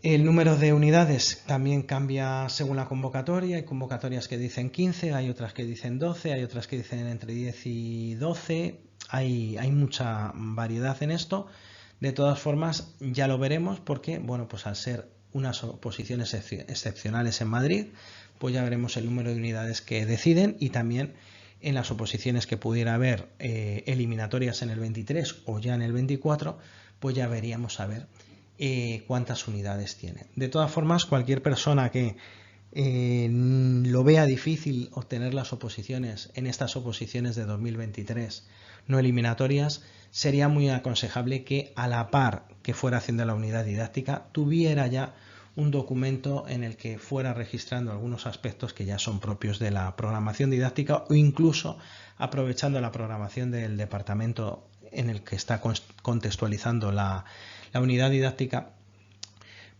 El número de unidades también cambia según la convocatoria. Hay convocatorias que dicen 15, hay otras que dicen 12, hay otras que dicen entre 10 y 12. Hay mucha variedad en esto. De todas formas, ya lo veremos porque, bueno, pues al ser unas oposiciones excepcionales en Madrid, pues ya veremos el número de unidades que deciden y también en las oposiciones que pudiera haber eliminatorias en el 23 o ya en el 24, pues ya veríamos a ver cuántas unidades tiene. De todas formas, cualquier persona que lo vea difícil obtener las oposiciones en estas oposiciones de 2023 no eliminatorias, sería muy aconsejable que a la par que fuera haciendo la unidad didáctica tuviera ya un documento en el que fuera registrando algunos aspectos que ya son propios de la programación didáctica, o incluso aprovechando la programación del departamento en el que está contextualizando la unidad didáctica,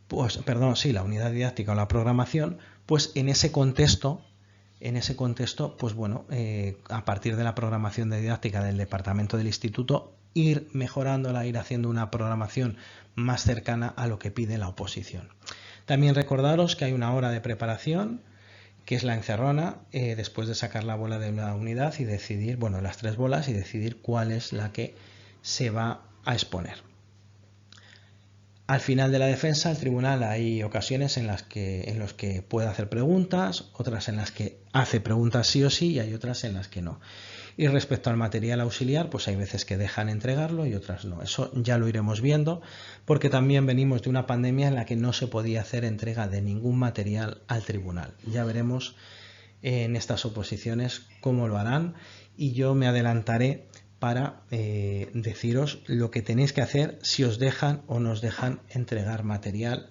pues, perdón, sí, la unidad didáctica o la programación, pues en ese contexto, pues bueno, a partir de la programación didáctica del departamento del instituto, ir mejorándola, ir haciendo una programación más cercana a lo que pide la oposición. También recordaros que hay una hora de preparación, que es la encerrona, después de sacar la bola de una unidad y decidir, bueno, las 3 bolas, y decidir cuál es la que se va a exponer. Al final de la defensa, el tribunal, hay ocasiones en los que puede hacer preguntas, otras en las que hace preguntas sí o sí, y hay otras en las que no. Y respecto al material auxiliar, pues hay veces que dejan entregarlo y otras no. Eso ya lo iremos viendo, porque también venimos de una pandemia en la que no se podía hacer entrega de ningún material al tribunal. Ya veremos en estas oposiciones cómo lo harán, y yo me adelantaré para deciros lo que tenéis que hacer si os dejan o no os dejan entregar material.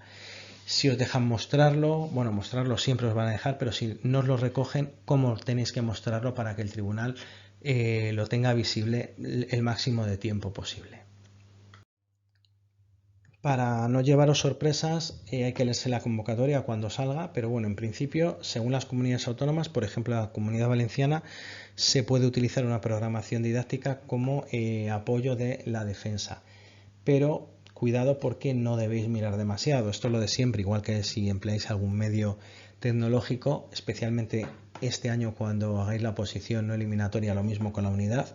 Si os dejan mostrarlo, bueno, mostrarlo siempre os van a dejar, pero si no os lo recogen, ¿cómo tenéis que mostrarlo para que el tribunal lo tenga visible el máximo de tiempo posible? Para no llevaros sorpresas, hay que leerse la convocatoria cuando salga, pero bueno, en principio, según las comunidades autónomas, por ejemplo la Comunidad Valenciana, se puede utilizar una programación didáctica como apoyo de la defensa. Pero cuidado, porque no debéis mirar demasiado. Esto es lo de siempre, igual que si empleáis algún medio tecnológico, especialmente este año cuando hagáis la oposición no eliminatoria, lo mismo con la unidad.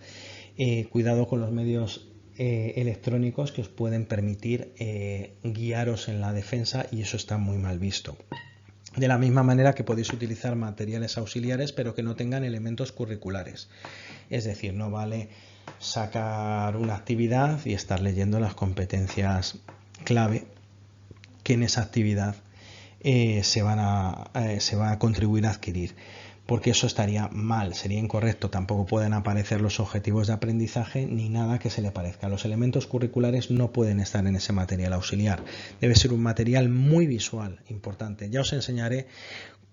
Cuidado con los medios electrónicos que os pueden permitir guiaros en la defensa, y eso está muy mal visto. De la misma manera que podéis utilizar materiales auxiliares pero que no tengan elementos curriculares. Es decir, no vale sacar una actividad y estar leyendo las competencias clave que en esa actividad se van a contribuir a adquirir, porque eso estaría mal, sería incorrecto. Tampoco pueden aparecer los objetivos de aprendizaje ni nada que se le parezca. Los elementos curriculares no pueden estar en ese material auxiliar. Debe ser un material muy visual, importante. Ya os enseñaré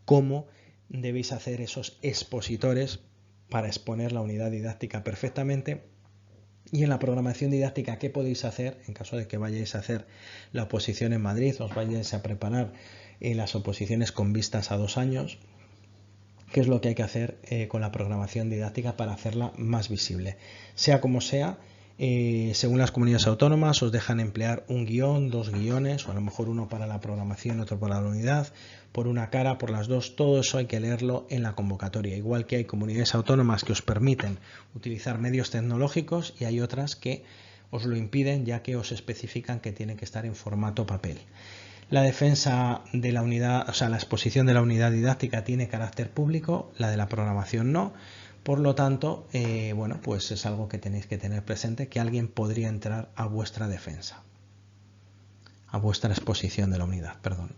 cómo debéis hacer esos expositores para exponer la unidad didáctica perfectamente. Y en la programación didáctica, ¿qué podéis hacer en caso de que vayáis a hacer la oposición en Madrid, os vayáis a preparar las oposiciones con vistas a 2 años? ¿Qué es lo que hay que hacer con la programación didáctica para hacerla más visible? Sea como sea, según las comunidades autónomas os dejan emplear un guión, 2 guiones, o a lo mejor uno para la programación, otro para la unidad, por una cara, por las dos. Todo eso hay que leerlo en la convocatoria. Igual que hay comunidades autónomas que os permiten utilizar medios tecnológicos, y hay otras que os lo impiden, ya que os especifican que tiene que estar en formato papel. La defensa de la unidad, o sea, la exposición de la unidad didáctica tiene carácter público, la de la programación no. Por lo tanto, bueno, pues es algo que tenéis que tener presente, que alguien podría entrar a vuestra defensa, a vuestra exposición de la unidad, perdón.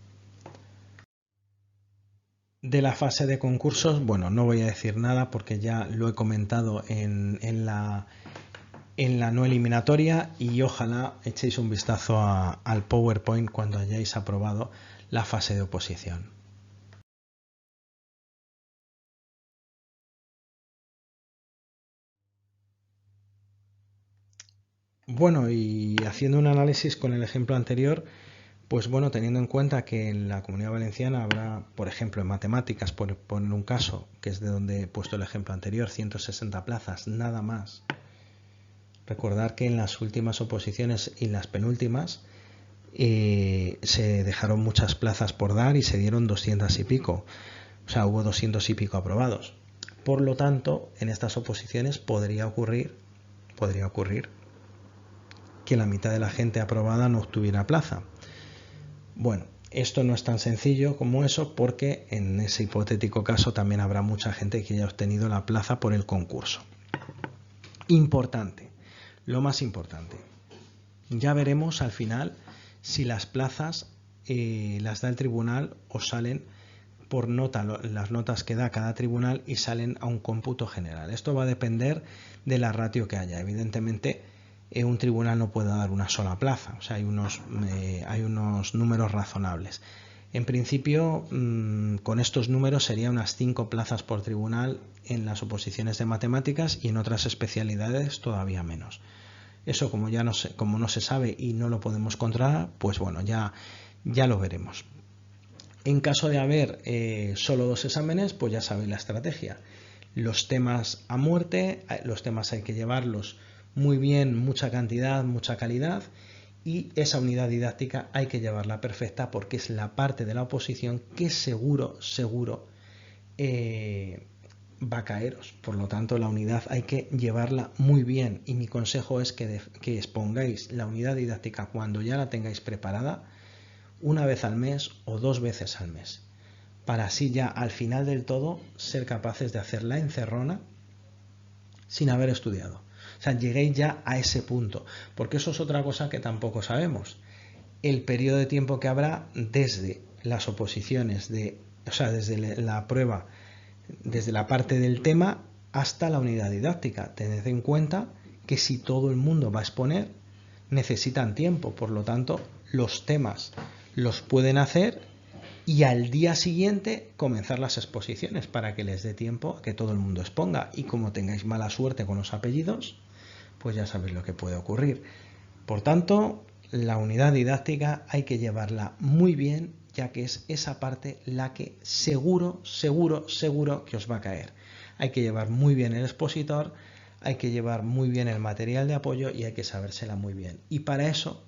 De la fase de concursos, bueno, no voy a decir nada porque ya lo he comentado en la no eliminatoria, y ojalá echéis un vistazo al PowerPoint cuando hayáis aprobado la fase de oposición. Bueno, y haciendo un análisis con el ejemplo anterior, pues bueno, teniendo en cuenta que en la Comunidad Valenciana habrá, por ejemplo, en matemáticas, por poner un caso, que es de donde he puesto el ejemplo anterior, 160 plazas, nada más. Recordar que en las últimas oposiciones y las penúltimas se dejaron muchas plazas por dar y se dieron 200 y pico. O sea, hubo 200 y pico aprobados. Por lo tanto, en estas oposiciones podría ocurrir que la mitad de la gente aprobada no obtuviera plaza. Bueno, esto no es tan sencillo como eso, porque en ese hipotético caso también habrá mucha gente que haya obtenido la plaza por el concurso. Importante, lo más importante. Ya veremos al final si las plazas las da el tribunal o salen por nota, las notas que da cada tribunal, y salen a un cómputo general. Esto va a depender de la ratio que haya. Evidentemente, un tribunal no puede dar una sola plaza, o sea, hay unos números razonables. En principio, con estos números serían unas 5 plazas por tribunal en las oposiciones de matemáticas y en otras especialidades todavía menos. Eso como no se sabe y no lo podemos controlar, pues bueno, ya lo veremos. En caso de haber solo 2 exámenes, pues ya sabéis la estrategia. Los temas a muerte, los temas hay que llevarlos muy bien, mucha cantidad, mucha calidad, y esa unidad didáctica hay que llevarla perfecta porque es la parte de la oposición que seguro va a caeros. Por lo tanto, la unidad hay que llevarla muy bien, y mi consejo es que expongáis la unidad didáctica cuando ya la tengáis preparada, una vez al mes o 2 veces al mes, para así ya al final del todo ser capaces de hacer la encerrona sin haber estudiado. O sea, lleguéis ya a ese punto, porque eso es otra cosa que tampoco sabemos. El periodo de tiempo que habrá desde las oposiciones, desde la prueba, desde la parte del tema hasta la unidad didáctica. Tened en cuenta que si todo el mundo va a exponer, necesitan tiempo, por lo tanto, los temas los pueden hacer y al día siguiente comenzar las exposiciones para que les dé tiempo a que todo el mundo exponga. Y como tengáis mala suerte con los apellidos, pues ya sabéis lo que puede ocurrir. Por tanto, la unidad didáctica hay que llevarla muy bien, ya que es esa parte la que seguro que os va a caer. Hay que llevar muy bien el expositor, hay que llevar muy bien el material de apoyo y hay que sabérsela muy bien. Y para eso,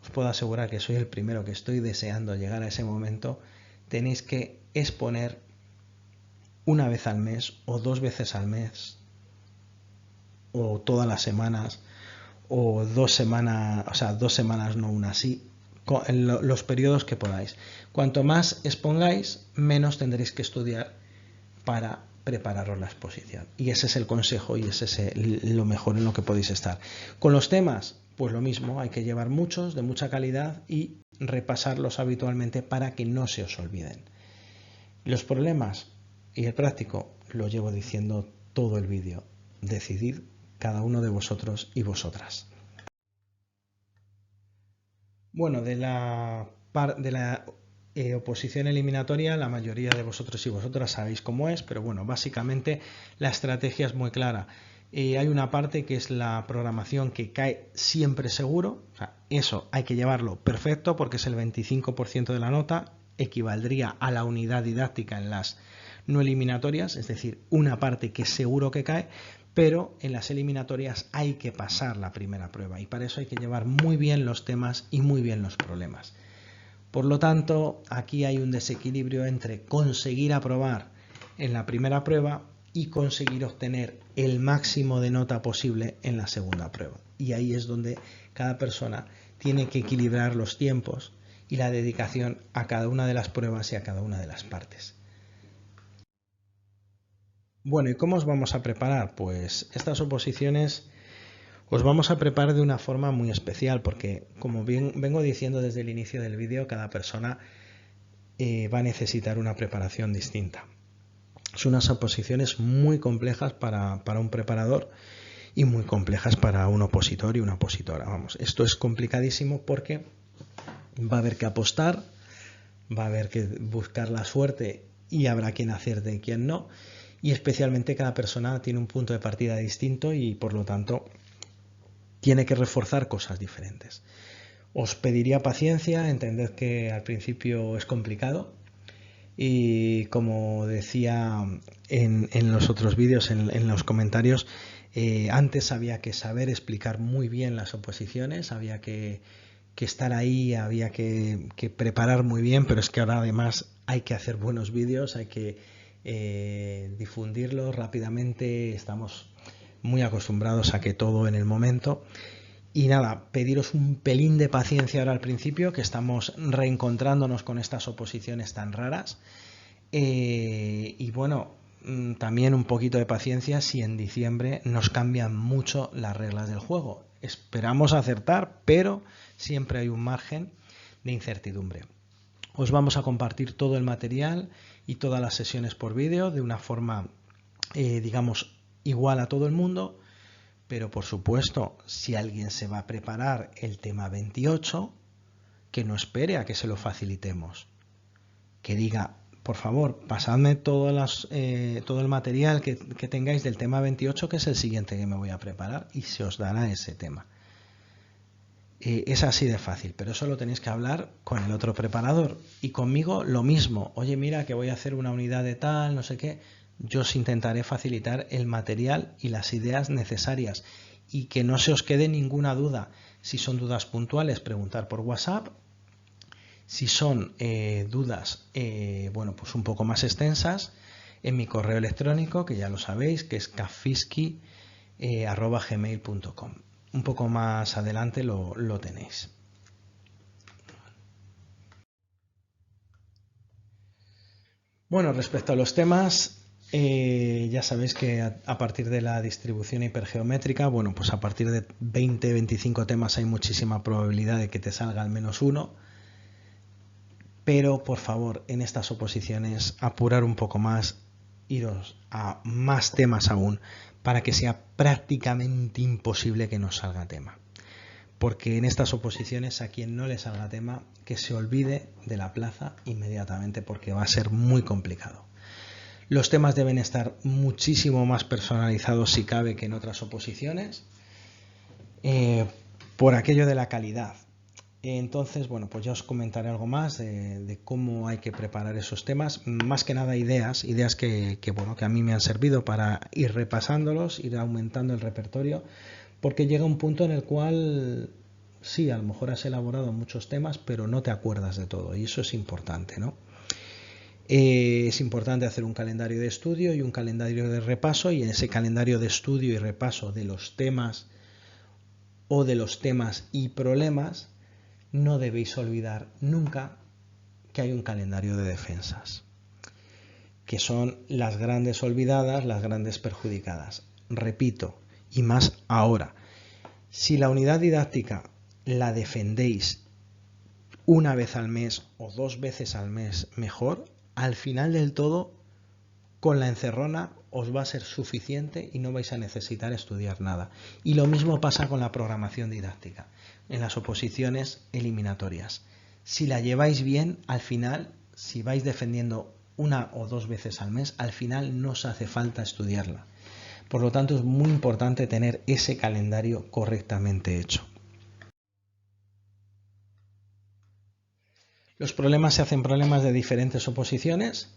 os puedo asegurar que soy el primero que estoy deseando llegar a ese momento. Tenéis que exponer una vez al mes o 2 veces al mes o todas las semanas o 2 semanas, o sea, 2 semanas no una, sí, en los periodos que podáis. Cuanto más expongáis, menos tendréis que estudiar para prepararos la exposición. Y ese es el consejo y ese es lo mejor en lo que podéis estar. Con los temas, pues lo mismo, hay que llevar muchos, de mucha calidad, y repasarlos habitualmente para que no se os olviden. Los problemas y el práctico lo llevo diciendo todo el vídeo. Decidid cada uno de vosotros y vosotras. Bueno, de la oposición eliminatoria, la mayoría de vosotros y vosotras sabéis cómo es, pero bueno, básicamente la estrategia es muy clara. Hay una parte que es la programación que cae siempre seguro, o sea, eso hay que llevarlo perfecto porque es el 25% de la nota, equivaldría a la unidad didáctica en las no eliminatorias, es decir, una parte que seguro que cae, pero en las eliminatorias hay que pasar la primera prueba y para eso hay que llevar muy bien los temas y muy bien los problemas. Por lo tanto, aquí hay un desequilibrio entre conseguir aprobar en la primera prueba y conseguir obtener el máximo de nota posible en la segunda prueba. Y ahí es donde cada persona tiene que equilibrar los tiempos y la dedicación a cada una de las pruebas y a cada una de las partes. Bueno, ¿y cómo os vamos a preparar? Pues estas oposiciones os vamos a preparar de una forma muy especial porque, como bien vengo diciendo desde el inicio del vídeo, cada persona va a necesitar una preparación distinta. Son unas oposiciones muy complejas para un preparador y muy complejas para un opositor y una opositora. Vamos, esto es complicadísimo porque va a haber que apostar, va a haber que buscar la suerte y habrá quien acierte y quien no. Y especialmente cada persona tiene un punto de partida distinto y por lo tanto tiene que reforzar cosas diferentes. Os pediría paciencia, entended que al principio es complicado y como decía en los otros vídeos, en los comentarios, antes había que saber explicar muy bien las oposiciones, había que estar ahí, había que preparar muy bien, pero es que ahora además hay que hacer buenos vídeos, hay que difundirlos rápidamente, estamos muy acostumbrados a que todo en el momento. Y nada, pediros un pelín de paciencia ahora al principio, que estamos reencontrándonos con estas oposiciones tan raras. Y bueno, también un poquito de paciencia si en diciembre nos cambian mucho las reglas del juego. Esperamos acertar, pero siempre hay un margen de incertidumbre. Os vamos a compartir todo el material y todas las sesiones por vídeo de una forma, digamos, igual a todo el mundo, Pero por supuesto, si alguien se va a preparar el tema 28, que no espere a que se lo facilitemos. Que diga, por favor, pasadme todo el material que tengáis del tema 28, que es el siguiente que me voy a preparar, y se os dará ese tema. Es así de fácil, pero eso lo tenéis que hablar con el otro preparador. Y conmigo lo mismo. Oye, mira que voy a hacer una unidad de tal, no sé qué. Yo os intentaré facilitar el material y las ideas necesarias. Y que no se os quede ninguna duda. Si son dudas puntuales, preguntar por WhatsApp. Si son dudas, bueno, pues un poco más extensas, en mi correo electrónico, que ya lo sabéis, que es kafiski@gmail.com. Un poco más adelante lo tenéis. Bueno, respecto a los temas, ya sabéis que a partir de la distribución hipergeométrica, bueno, pues a partir de 20-25 temas hay muchísima probabilidad de que te salga al menos uno. Pero, por favor, en estas oposiciones, apurar un poco más, iros a más temas aún, para que sea prácticamente imposible que nos salga tema. Porque en estas oposiciones, a quien no le salga tema, que se olvide de la plaza inmediatamente, porque va a ser muy complicado. Los temas deben estar muchísimo más personalizados, si cabe, que en otras oposiciones, por aquello de la calidad. Entonces, bueno, pues ya os comentaré algo más de cómo hay que preparar esos temas. Más que nada ideas que a mí me han servido para ir repasándolos, ir aumentando el repertorio, porque llega un punto en el cual, sí, a lo mejor has elaborado muchos temas, pero no te acuerdas de todo, y eso es importante, ¿no? Es importante hacer un calendario de estudio y un calendario de repaso, y en ese calendario de estudio y repaso de los temas o de los temas y problemas, no debéis olvidar nunca que hay un calendario de defensas, que son las grandes olvidadas, las grandes perjudicadas. Repito, y más ahora, si la unidad didáctica la defendéis una vez al mes o 2 veces al mes mejor, al final del todo, con la encerrona os va a ser suficiente y no vais a necesitar estudiar nada. Y lo mismo pasa con la programación didáctica, en las oposiciones eliminatorias. Si la lleváis bien, al final, si vais defendiendo 1 o 2 veces al mes, al final no os hace falta estudiarla. Por lo tanto, es muy importante tener ese calendario correctamente hecho. Los problemas se hacen problemas de diferentes oposiciones.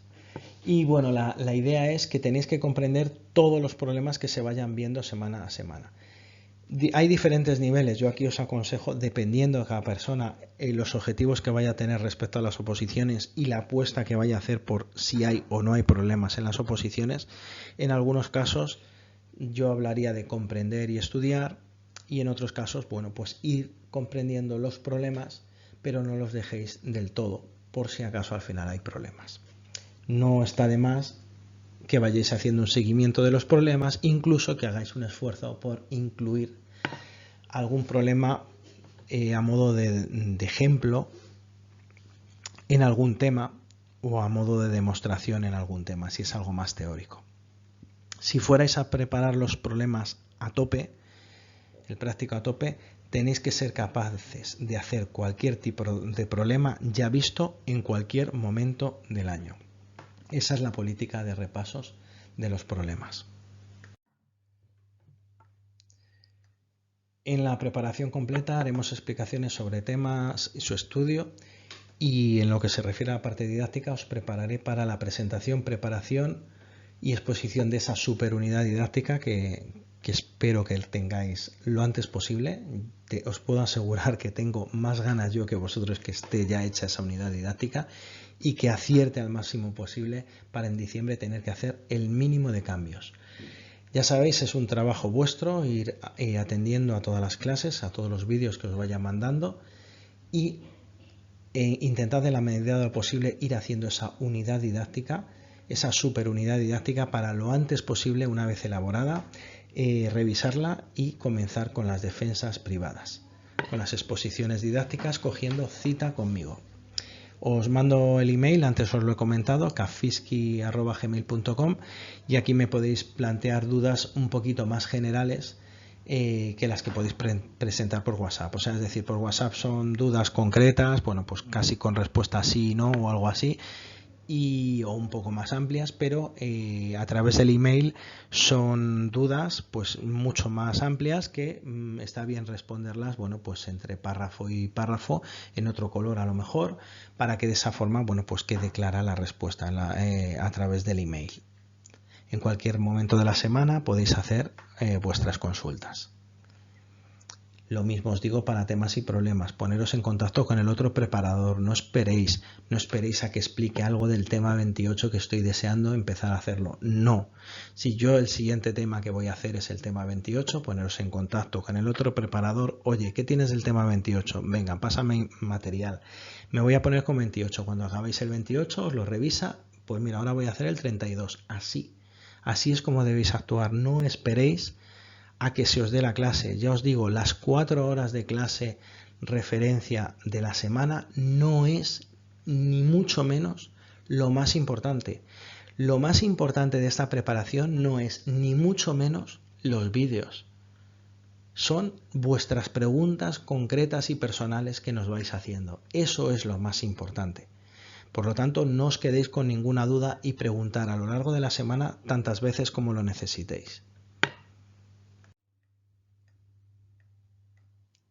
Y bueno, la idea es que tenéis que comprender todos los problemas que se vayan viendo semana a semana. Hay diferentes niveles. Yo aquí os aconsejo, dependiendo de cada persona, los objetivos que vaya a tener respecto a las oposiciones y la apuesta que vaya a hacer por si hay o no hay problemas en las oposiciones. En algunos casos yo hablaría de comprender y estudiar, y en otros casos, bueno, pues ir comprendiendo los problemas, pero no los dejéis del todo, por si acaso al final hay problemas. No está de más que vayáis haciendo un seguimiento de los problemas, incluso que hagáis un esfuerzo por incluir algún problema a modo de ejemplo en algún tema, o a modo de demostración en algún tema, si es algo más teórico. Si fuerais a preparar los problemas a tope, el práctico a tope, tenéis que ser capaces de hacer cualquier tipo de problema ya visto en cualquier momento del año. Esa es la política de repasos de los problemas. En la preparación completa haremos explicaciones sobre temas y su estudio, y en lo que se refiere a la parte didáctica os prepararé para la presentación, preparación y exposición de esa superunidad didáctica que espero que tengáis lo antes posible. Os puedo asegurar que tengo más ganas yo que vosotros que esté ya hecha esa unidad didáctica, y que acierte al máximo posible para en diciembre tener que hacer el mínimo de cambios. Ya sabéis, es un trabajo vuestro ir atendiendo a todas las clases, a todos los vídeos que os vaya mandando, y intentad en la medida de lo posible ir haciendo esa unidad didáctica, esa superunidad didáctica, para lo antes posible, una vez elaborada, revisarla y comenzar con las defensas privadas, con las exposiciones didácticas, cogiendo cita conmigo. Os mando el email, antes os lo he comentado, kafiski@gmail.com, y aquí me podéis plantear dudas un poquito más generales que las que podéis presentar por WhatsApp. O sea, es decir, por WhatsApp son dudas concretas, bueno, pues casi con respuesta sí, no o algo así, o un poco más amplias, pero a través del email son dudas pues mucho más amplias que está bien responderlas, bueno, pues entre párrafo y párrafo en otro color a lo mejor, para que de esa forma, bueno, pues quede clara la respuesta a través del email. En cualquier momento de la semana podéis hacer vuestras consultas. Lo mismo os digo para temas y problemas. Poneros en contacto con el otro preparador. No esperéis a que explique algo del tema 28 que estoy deseando empezar a hacerlo. No. Si yo el siguiente tema que voy a hacer es el tema 28, poneros en contacto con el otro preparador. Oye, ¿qué tienes del tema 28? Venga, pásame material. Me voy a poner con 28. Cuando acabéis el 28 os lo revisa. Pues mira, ahora voy a hacer el 32. Así es como debéis actuar. No esperéis a que se os dé la clase. Ya os digo, las 4 horas de clase referencia de la semana no es ni mucho menos lo más importante. Lo más importante de esta preparación no es ni mucho menos los vídeos. Son vuestras preguntas concretas y personales que nos vais haciendo. Eso es lo más importante. Por lo tanto, no os quedéis con ninguna duda y preguntar a lo largo de la semana tantas veces como lo necesitéis.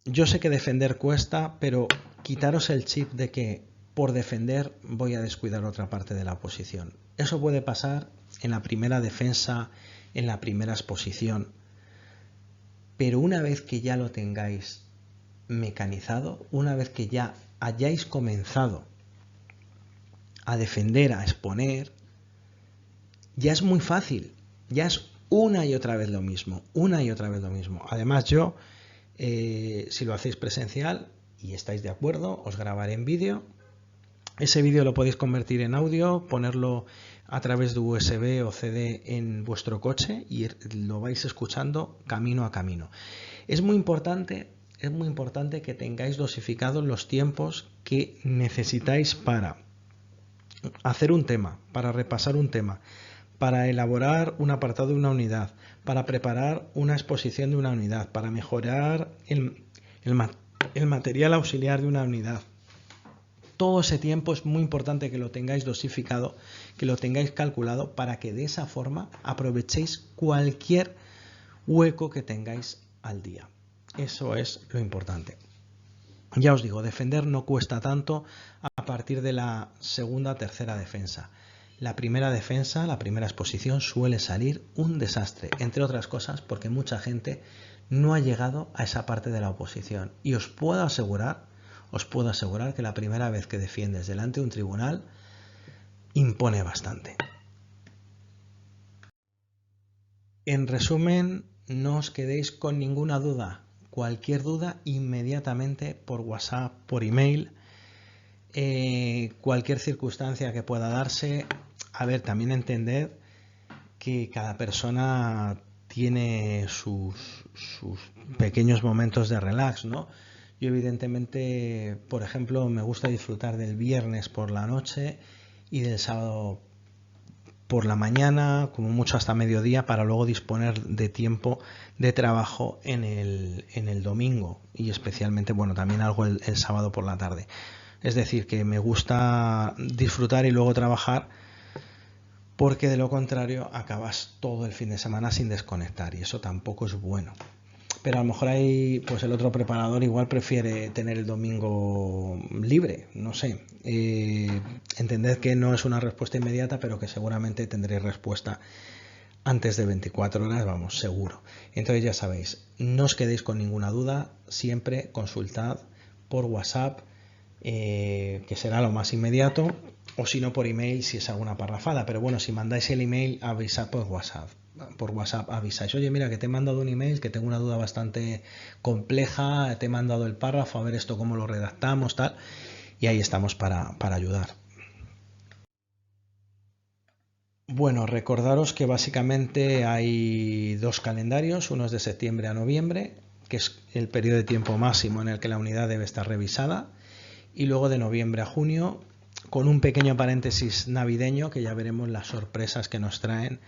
Yo sé que defender cuesta, pero quitaros el chip de que por defender voy a descuidar otra parte de la oposición. Eso puede pasar en la primera defensa, en la primera exposición, pero una vez que ya lo tengáis mecanizado, una vez que ya hayáis comenzado a defender, a exponer, ya es muy fácil, ya es una y otra vez lo mismo, una y otra vez lo mismo. Además yo, si lo hacéis presencial y estáis de acuerdo, os grabaré en vídeo. Ese vídeo lo podéis convertir en audio, ponerlo a través de USB o CD en vuestro coche y lo vais escuchando camino a camino. Es muy importante que tengáis dosificados los tiempos que necesitáis para hacer un tema, para repasar un tema, para elaborar un apartado de una unidad, para preparar una exposición de una unidad, para mejorar el material auxiliar de una unidad. Todo ese tiempo es muy importante que lo tengáis dosificado, que lo tengáis calculado para que de esa forma aprovechéis cualquier hueco que tengáis al día. Eso es lo importante. Ya os digo, defender no cuesta tanto a partir de la segunda o tercera defensa. La primera defensa, la primera exposición suele salir un desastre, entre otras cosas porque mucha gente no ha llegado a esa parte de la oposición. Y os puedo asegurar que la primera vez que defiendes delante de un tribunal impone bastante. En resumen, no os quedéis con ninguna duda. Cualquier duda inmediatamente por WhatsApp, por email, cualquier circunstancia que pueda darse. A ver, también entended que cada persona tiene sus pequeños momentos de relax, ¿no? Yo evidentemente, por ejemplo, me gusta disfrutar del viernes por la noche y del sábado por la mañana, como mucho hasta mediodía, para luego disponer de tiempo de trabajo en el domingo y especialmente, bueno, también algo el sábado por la tarde. Es decir, que me gusta disfrutar y luego trabajar, porque de lo contrario acabas todo el fin de semana sin desconectar y eso tampoco es bueno. Pero a lo mejor hay, pues el otro preparador igual prefiere tener el domingo libre, no sé. Entended que no es una respuesta inmediata, pero que seguramente tendréis respuesta antes de 24 horas, vamos, seguro. Entonces ya sabéis, no os quedéis con ninguna duda, siempre consultad por WhatsApp, que será lo más inmediato, o si no por email si es alguna parrafada. Pero bueno, si mandáis el email, avisad por WhatsApp. Por WhatsApp avisáis, oye, mira que te he mandado un email, que tengo una duda bastante compleja, te he mandado el párrafo, a ver esto cómo lo redactamos, tal, y ahí estamos para ayudar. Bueno, recordaros que básicamente hay dos calendarios, uno es de septiembre a noviembre, que es el periodo de tiempo máximo en el que la unidad debe estar revisada, y luego de noviembre a junio, con un pequeño paréntesis navideño, que ya veremos las sorpresas que nos traen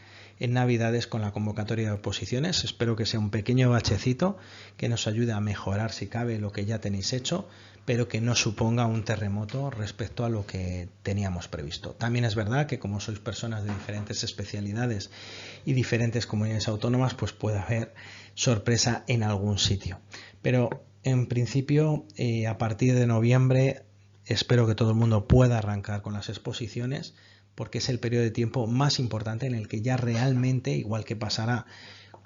en Navidades con la convocatoria de oposiciones. Espero que sea un pequeño bachecito que nos ayude a mejorar si cabe lo que ya tenéis hecho, pero que no suponga un terremoto respecto a lo que teníamos previsto. También es verdad que como sois personas de diferentes especialidades y diferentes comunidades autónomas, pues puede haber sorpresa en algún sitio. Pero en principio, a partir de noviembre, espero que todo el mundo pueda arrancar con las exposiciones, porque es el periodo de tiempo más importante en el que ya realmente, igual que pasará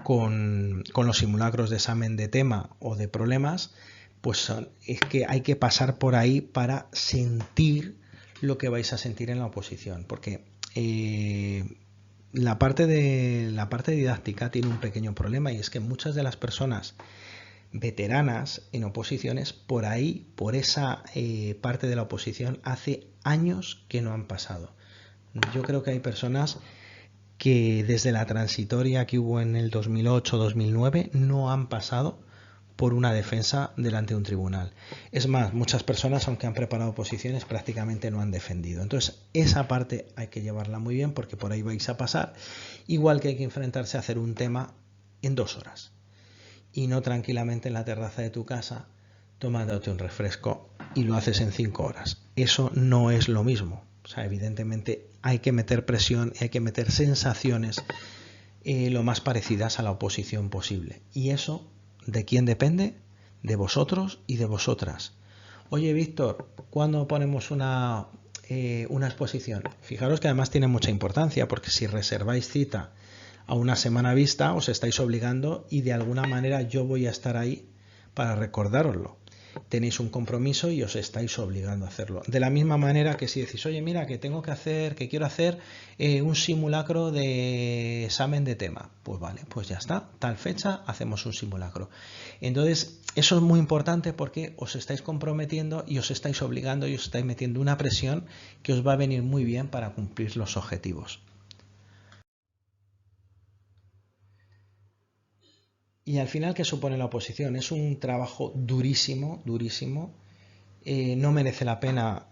con los simulacros de examen de tema o de problemas, pues es que hay que pasar por ahí para sentir lo que vais a sentir en la oposición, porque la parte didáctica tiene un pequeño problema, y es que muchas de las personas veteranas en oposiciones, por ahí, por esa parte de la oposición, hace años que no han pasado. Yo creo que hay personas que desde la transitoria que hubo en el 2008-2009 no han pasado por una defensa delante de un tribunal. Es más, muchas personas, aunque han preparado oposiciones, prácticamente no han defendido. Entonces, esa parte hay que llevarla muy bien, porque por ahí vais a pasar, igual que hay que enfrentarse a hacer un tema en 2 horas. Y no tranquilamente en la terraza de tu casa tomándote un refresco y lo haces en 5 horas. Eso no es lo mismo. O sea, evidentemente hay que meter presión, hay que meter sensaciones lo más parecidas a la oposición posible. Y eso, ¿de quién depende? De vosotros y de vosotras. Oye, Víctor, ¿cuándo ponemos una exposición? Fijaros que además tiene mucha importancia, porque si reserváis cita a una semana vista, os estáis obligando, y de alguna manera yo voy a estar ahí para recordároslo. Tenéis un compromiso y os estáis obligando a hacerlo. De la misma manera que si decís, oye, mira, que quiero hacer un simulacro de examen de tema, pues vale, pues ya está, tal fecha hacemos un simulacro. Entonces, eso es muy importante, porque os estáis comprometiendo y os estáis obligando y os estáis metiendo una presión que os va a venir muy bien para cumplir los objetivos. Y al final, ¿qué supone la oposición? Es un trabajo durísimo, durísimo. No merece la pena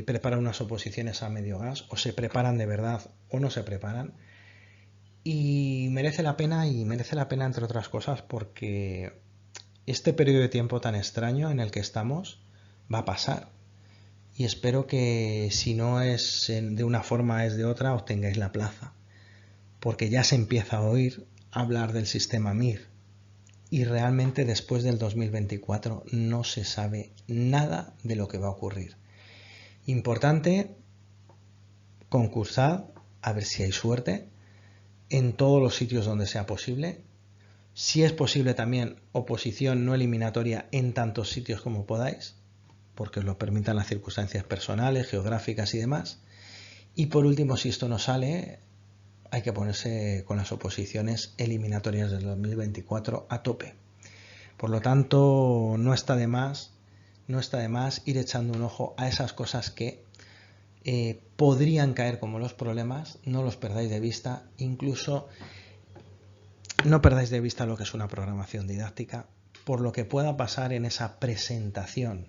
preparar unas oposiciones a medio gas. O se preparan de verdad o no se preparan. Y merece la pena, entre otras cosas, porque este periodo de tiempo tan extraño en el que estamos va a pasar. Y espero que, si no es de una forma, es de otra, obtengáis la plaza. Porque ya se empieza a oír hablar del sistema MIR. Y realmente después del 2024 no se sabe nada de lo que va a ocurrir. Importante, concursad, a ver si hay suerte, en todos los sitios donde sea posible. Si es posible también, oposición no eliminatoria en tantos sitios como podáis, porque os lo permitan las circunstancias personales, geográficas y demás. Y por último, si esto no sale, hay que ponerse con las oposiciones eliminatorias del 2024 a tope. Por lo tanto, no está de más ir echando un ojo a esas cosas que podrían caer como los problemas. No los perdáis de vista. Incluso no perdáis de vista lo que es una programación didáctica, por lo que pueda pasar en esa presentación,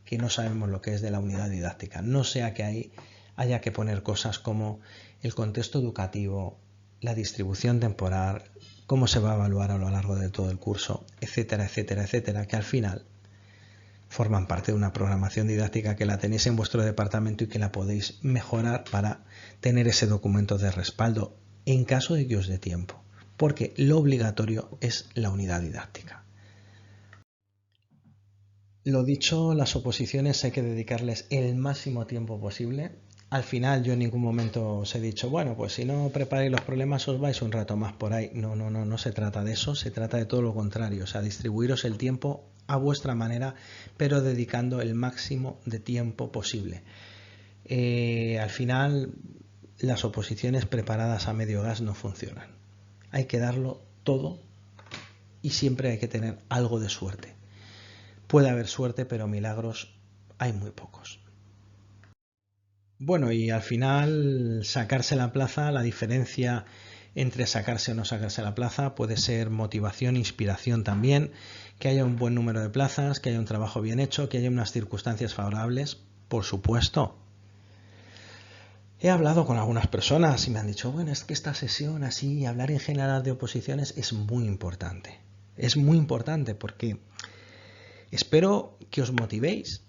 que no sabemos lo que es, de la unidad didáctica. No sea que ahí haya que poner cosas como el contexto educativo, la distribución temporal, cómo se va a evaluar a lo largo de todo el curso, etcétera, etcétera, etcétera, que al final forman parte de una programación didáctica que la tenéis en vuestro departamento y que la podéis mejorar para tener ese documento de respaldo en caso de que os dé tiempo, porque lo obligatorio es la unidad didáctica. Lo dicho, las oposiciones hay que dedicarles el máximo tiempo posible. Al final yo en ningún momento os he dicho, bueno, pues si no preparáis los problemas os vais un rato más por ahí. No se trata de eso, se trata de todo lo contrario, o sea, distribuiros el tiempo a vuestra manera, pero dedicando el máximo de tiempo posible. Al final, las oposiciones preparadas a medio gas no funcionan. Hay que darlo todo y siempre hay que tener algo de suerte. Puede haber suerte, pero milagros hay muy pocos. Bueno, y al final, sacarse la plaza, la diferencia entre sacarse o no sacarse la plaza puede ser motivación, inspiración también, que haya un buen número de plazas, que haya un trabajo bien hecho, que haya unas circunstancias favorables, por supuesto. He hablado con algunas personas y me han dicho, bueno, es que esta sesión así, hablar en general de oposiciones es muy importante. Es muy importante porque espero que os motivéis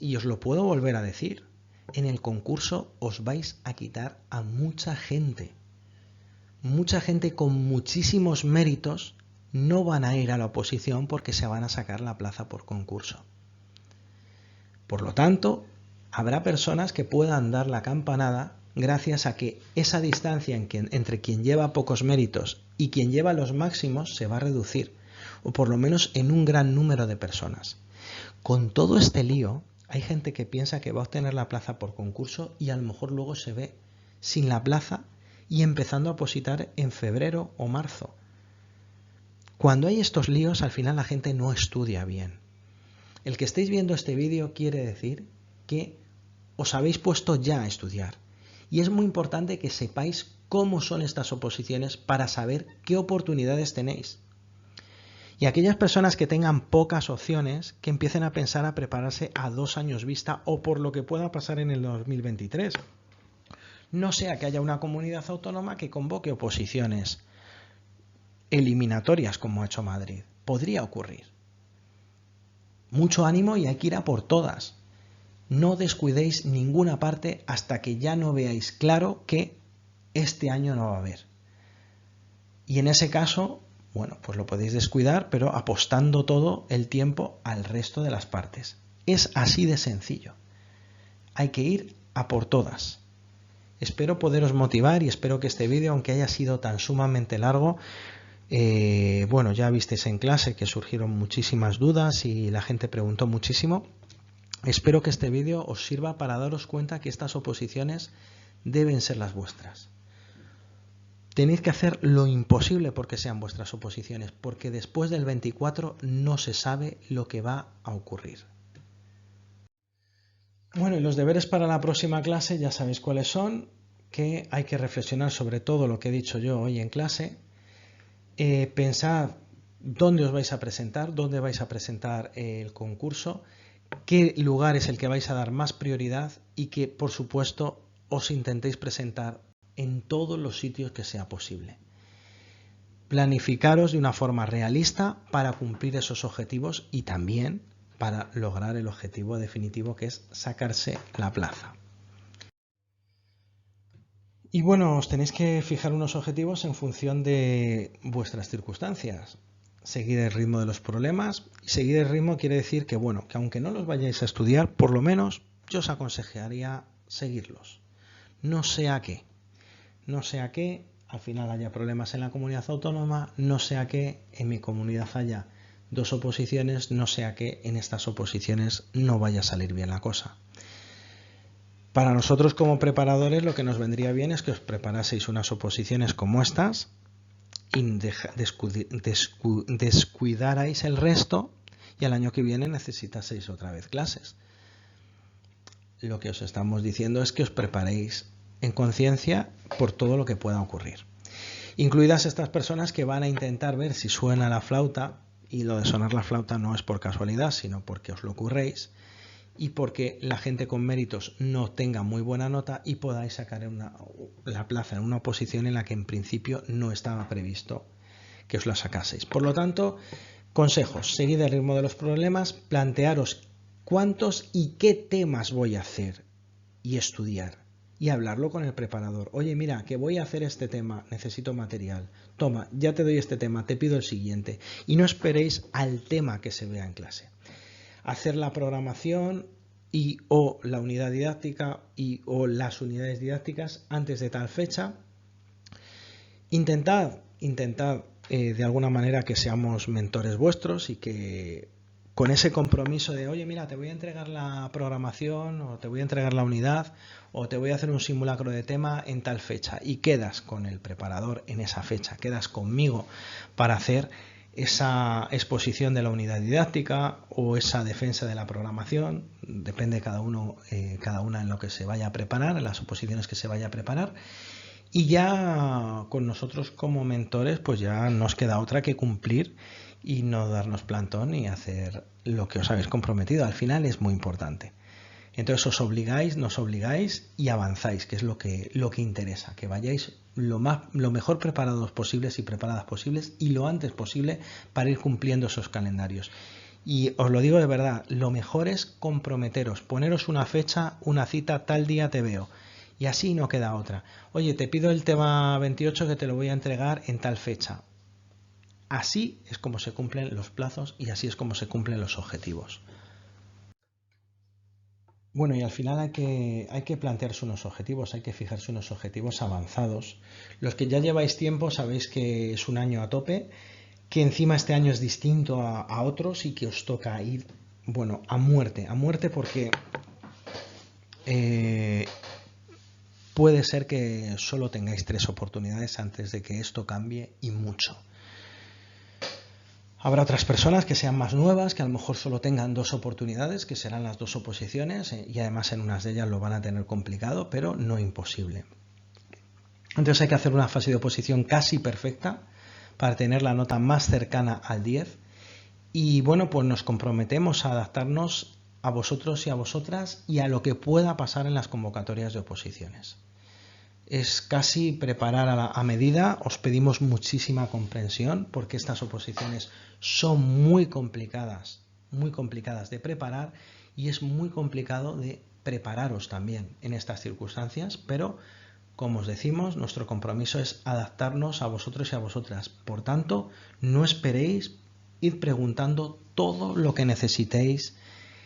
y os lo puedo volver a decir. En el concurso os vais a quitar a mucha gente con muchísimos méritos no van a ir a la oposición porque se van a sacar la plaza por concurso. Por lo tanto, habrá personas que puedan dar la campanada gracias a que esa distancia entre quien lleva pocos méritos y quien lleva los máximos se va a reducir, o por lo menos en un gran número de personas. Con todo este lío, hay gente que piensa que va a obtener la plaza por concurso y a lo mejor luego se ve sin la plaza y empezando a opositar en febrero o marzo. Cuando hay estos líos, al final la gente no estudia bien. El que estéis viendo este vídeo quiere decir que os habéis puesto ya a estudiar. Y es muy importante que sepáis cómo son estas oposiciones para saber qué oportunidades tenéis. Y aquellas personas que tengan pocas opciones, que empiecen a pensar a prepararse a 2 años vista o por lo que pueda pasar en el 2023. No sea que haya una comunidad autónoma que convoque oposiciones eliminatorias como ha hecho Madrid. Podría ocurrir. Mucho ánimo y hay que ir a por todas. No descuidéis ninguna parte hasta que ya no veáis claro que este año no va a haber. Y en ese caso, bueno, pues lo podéis descuidar, pero apostando todo el tiempo al resto de las partes. Es así de sencillo. Hay que ir a por todas. Espero poderos motivar y espero que este vídeo, aunque haya sido tan sumamente largo, bueno, ya visteis en clase que surgieron muchísimas dudas y la gente preguntó muchísimo. Espero que este vídeo os sirva para daros cuenta que estas oposiciones deben ser las vuestras. Tenéis que hacer lo imposible porque sean vuestras oposiciones, porque después del 24 no se sabe lo que va a ocurrir. Bueno, y los deberes para la próxima clase ya sabéis cuáles son, que hay que reflexionar sobre todo lo que he dicho yo hoy en clase. Pensad dónde os vais a presentar, dónde vais a presentar el concurso, qué lugar es el que vais a dar más prioridad y que, por supuesto, os intentéis presentar en todos los sitios que sea posible. Planificaros de una forma realista para cumplir esos objetivos y también para lograr el objetivo definitivo que es sacarse la plaza. Y bueno, os tenéis que fijar unos objetivos en función de vuestras circunstancias. Seguir el ritmo de los problemas. Y seguir el ritmo quiere decir que, bueno, que aunque no los vayáis a estudiar, por lo menos yo os aconsejaría seguirlos. No sea que al final haya problemas en la comunidad autónoma, no sea que en mi comunidad haya 2 oposiciones, no sea que en estas oposiciones no vaya a salir bien la cosa. Para nosotros como preparadores lo que nos vendría bien es que os preparaseis unas oposiciones como estas y descuidarais el resto y al año que viene necesitaseis otra vez clases. Lo que os estamos diciendo es que os preparéis en conciencia por todo lo que pueda ocurrir. Incluidas estas personas que van a intentar ver si suena la flauta, y lo de sonar la flauta no es por casualidad, sino porque os lo ocurréis y porque la gente con méritos no tenga muy buena nota y podáis sacar la plaza en una oposición en la que en principio no estaba previsto que os la sacaseis. Por lo tanto, consejos, seguid el ritmo de los problemas, plantearos cuántos y qué temas voy a hacer y estudiar y hablarlo con el preparador. Oye, mira, que voy a hacer este tema, necesito material. Toma, ya te doy este tema, te pido el siguiente. Y no esperéis al tema que se vea en clase. Hacer la programación y o la unidad didáctica y o las unidades didácticas antes de tal fecha. Intentad de alguna manera que seamos mentores vuestros y que con ese compromiso de, oye, mira, te voy a entregar la programación o te voy a entregar la unidad o te voy a hacer un simulacro de tema en tal fecha y quedas con el preparador en esa fecha, quedas conmigo para hacer esa exposición de la unidad didáctica o esa defensa de la programación, depende cada una en lo que se vaya a preparar, en las oposiciones que se vaya a preparar. Y ya con nosotros como mentores, pues ya nos queda otra que cumplir y no darnos plantón y hacer lo que os habéis comprometido. Al final es muy importante. Entonces os obligáis, nos obligáis y avanzáis, que es lo que interesa, que vayáis lo mejor preparados posibles y preparadas posibles y lo antes posible para ir cumpliendo esos calendarios. Y os lo digo de verdad, lo mejor es comprometeros, poneros una fecha, una cita, tal día te veo. Y así no queda otra. Oye, te pido el tema 28 que te lo voy a entregar en tal fecha. Así es como se cumplen los plazos y así es como se cumplen los objetivos. Bueno, y al final hay que plantearse unos objetivos, hay que fijarse unos objetivos avanzados. Los que ya lleváis tiempo sabéis que es un año a tope, que encima este año es distinto a otros y que os toca ir, bueno, a muerte porque puede ser que solo tengáis 3 oportunidades antes de que esto cambie y mucho. Habrá otras personas que sean más nuevas, que a lo mejor solo tengan 2 oportunidades, que serán las 2 oposiciones, y además en unas de ellas lo van a tener complicado, pero no imposible. Entonces hay que hacer una fase de oposición casi perfecta para tener la nota más cercana al 10. Y bueno, pues nos comprometemos a adaptarnos a vosotros y a vosotras y a lo que pueda pasar en las convocatorias de oposiciones. Es casi preparar a medida, os pedimos muchísima comprensión porque estas oposiciones son muy complicadas de preparar y es muy complicado de prepararos también en estas circunstancias, pero como os decimos, nuestro compromiso es adaptarnos a vosotros y a vosotras. Por tanto, no esperéis, id preguntando todo lo que necesitéis,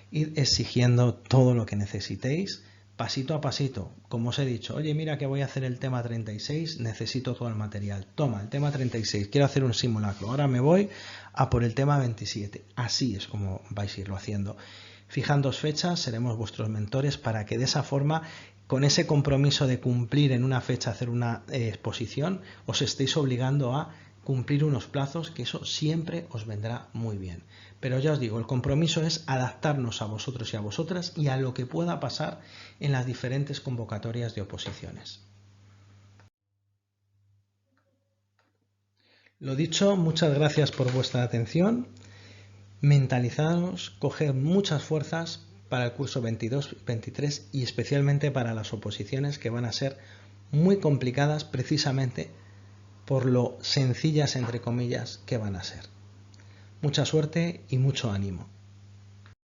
id exigiendo todo lo que necesitéis, pasito a pasito. Como os he dicho, oye, mira que voy a hacer el tema 36, necesito todo el material. Toma, el tema 36, quiero hacer un simulacro. Ahora me voy a por el tema 27. Así es como vais a irlo haciendo. Fijándoos fechas, seremos vuestros mentores para que de esa forma, con ese compromiso de cumplir en una fecha, hacer una exposición, os estéis obligando a cumplir unos plazos, que eso siempre os vendrá muy bien. Pero ya os digo, el compromiso es adaptarnos a vosotros y a vosotras y a lo que pueda pasar en las diferentes convocatorias de oposiciones. Lo dicho, muchas gracias por vuestra atención. Mentalizados, coged muchas fuerzas para el curso 22-23 y especialmente para las oposiciones que van a ser muy complicadas precisamente por lo sencillas, entre comillas, que van a ser. Mucha suerte y mucho ánimo.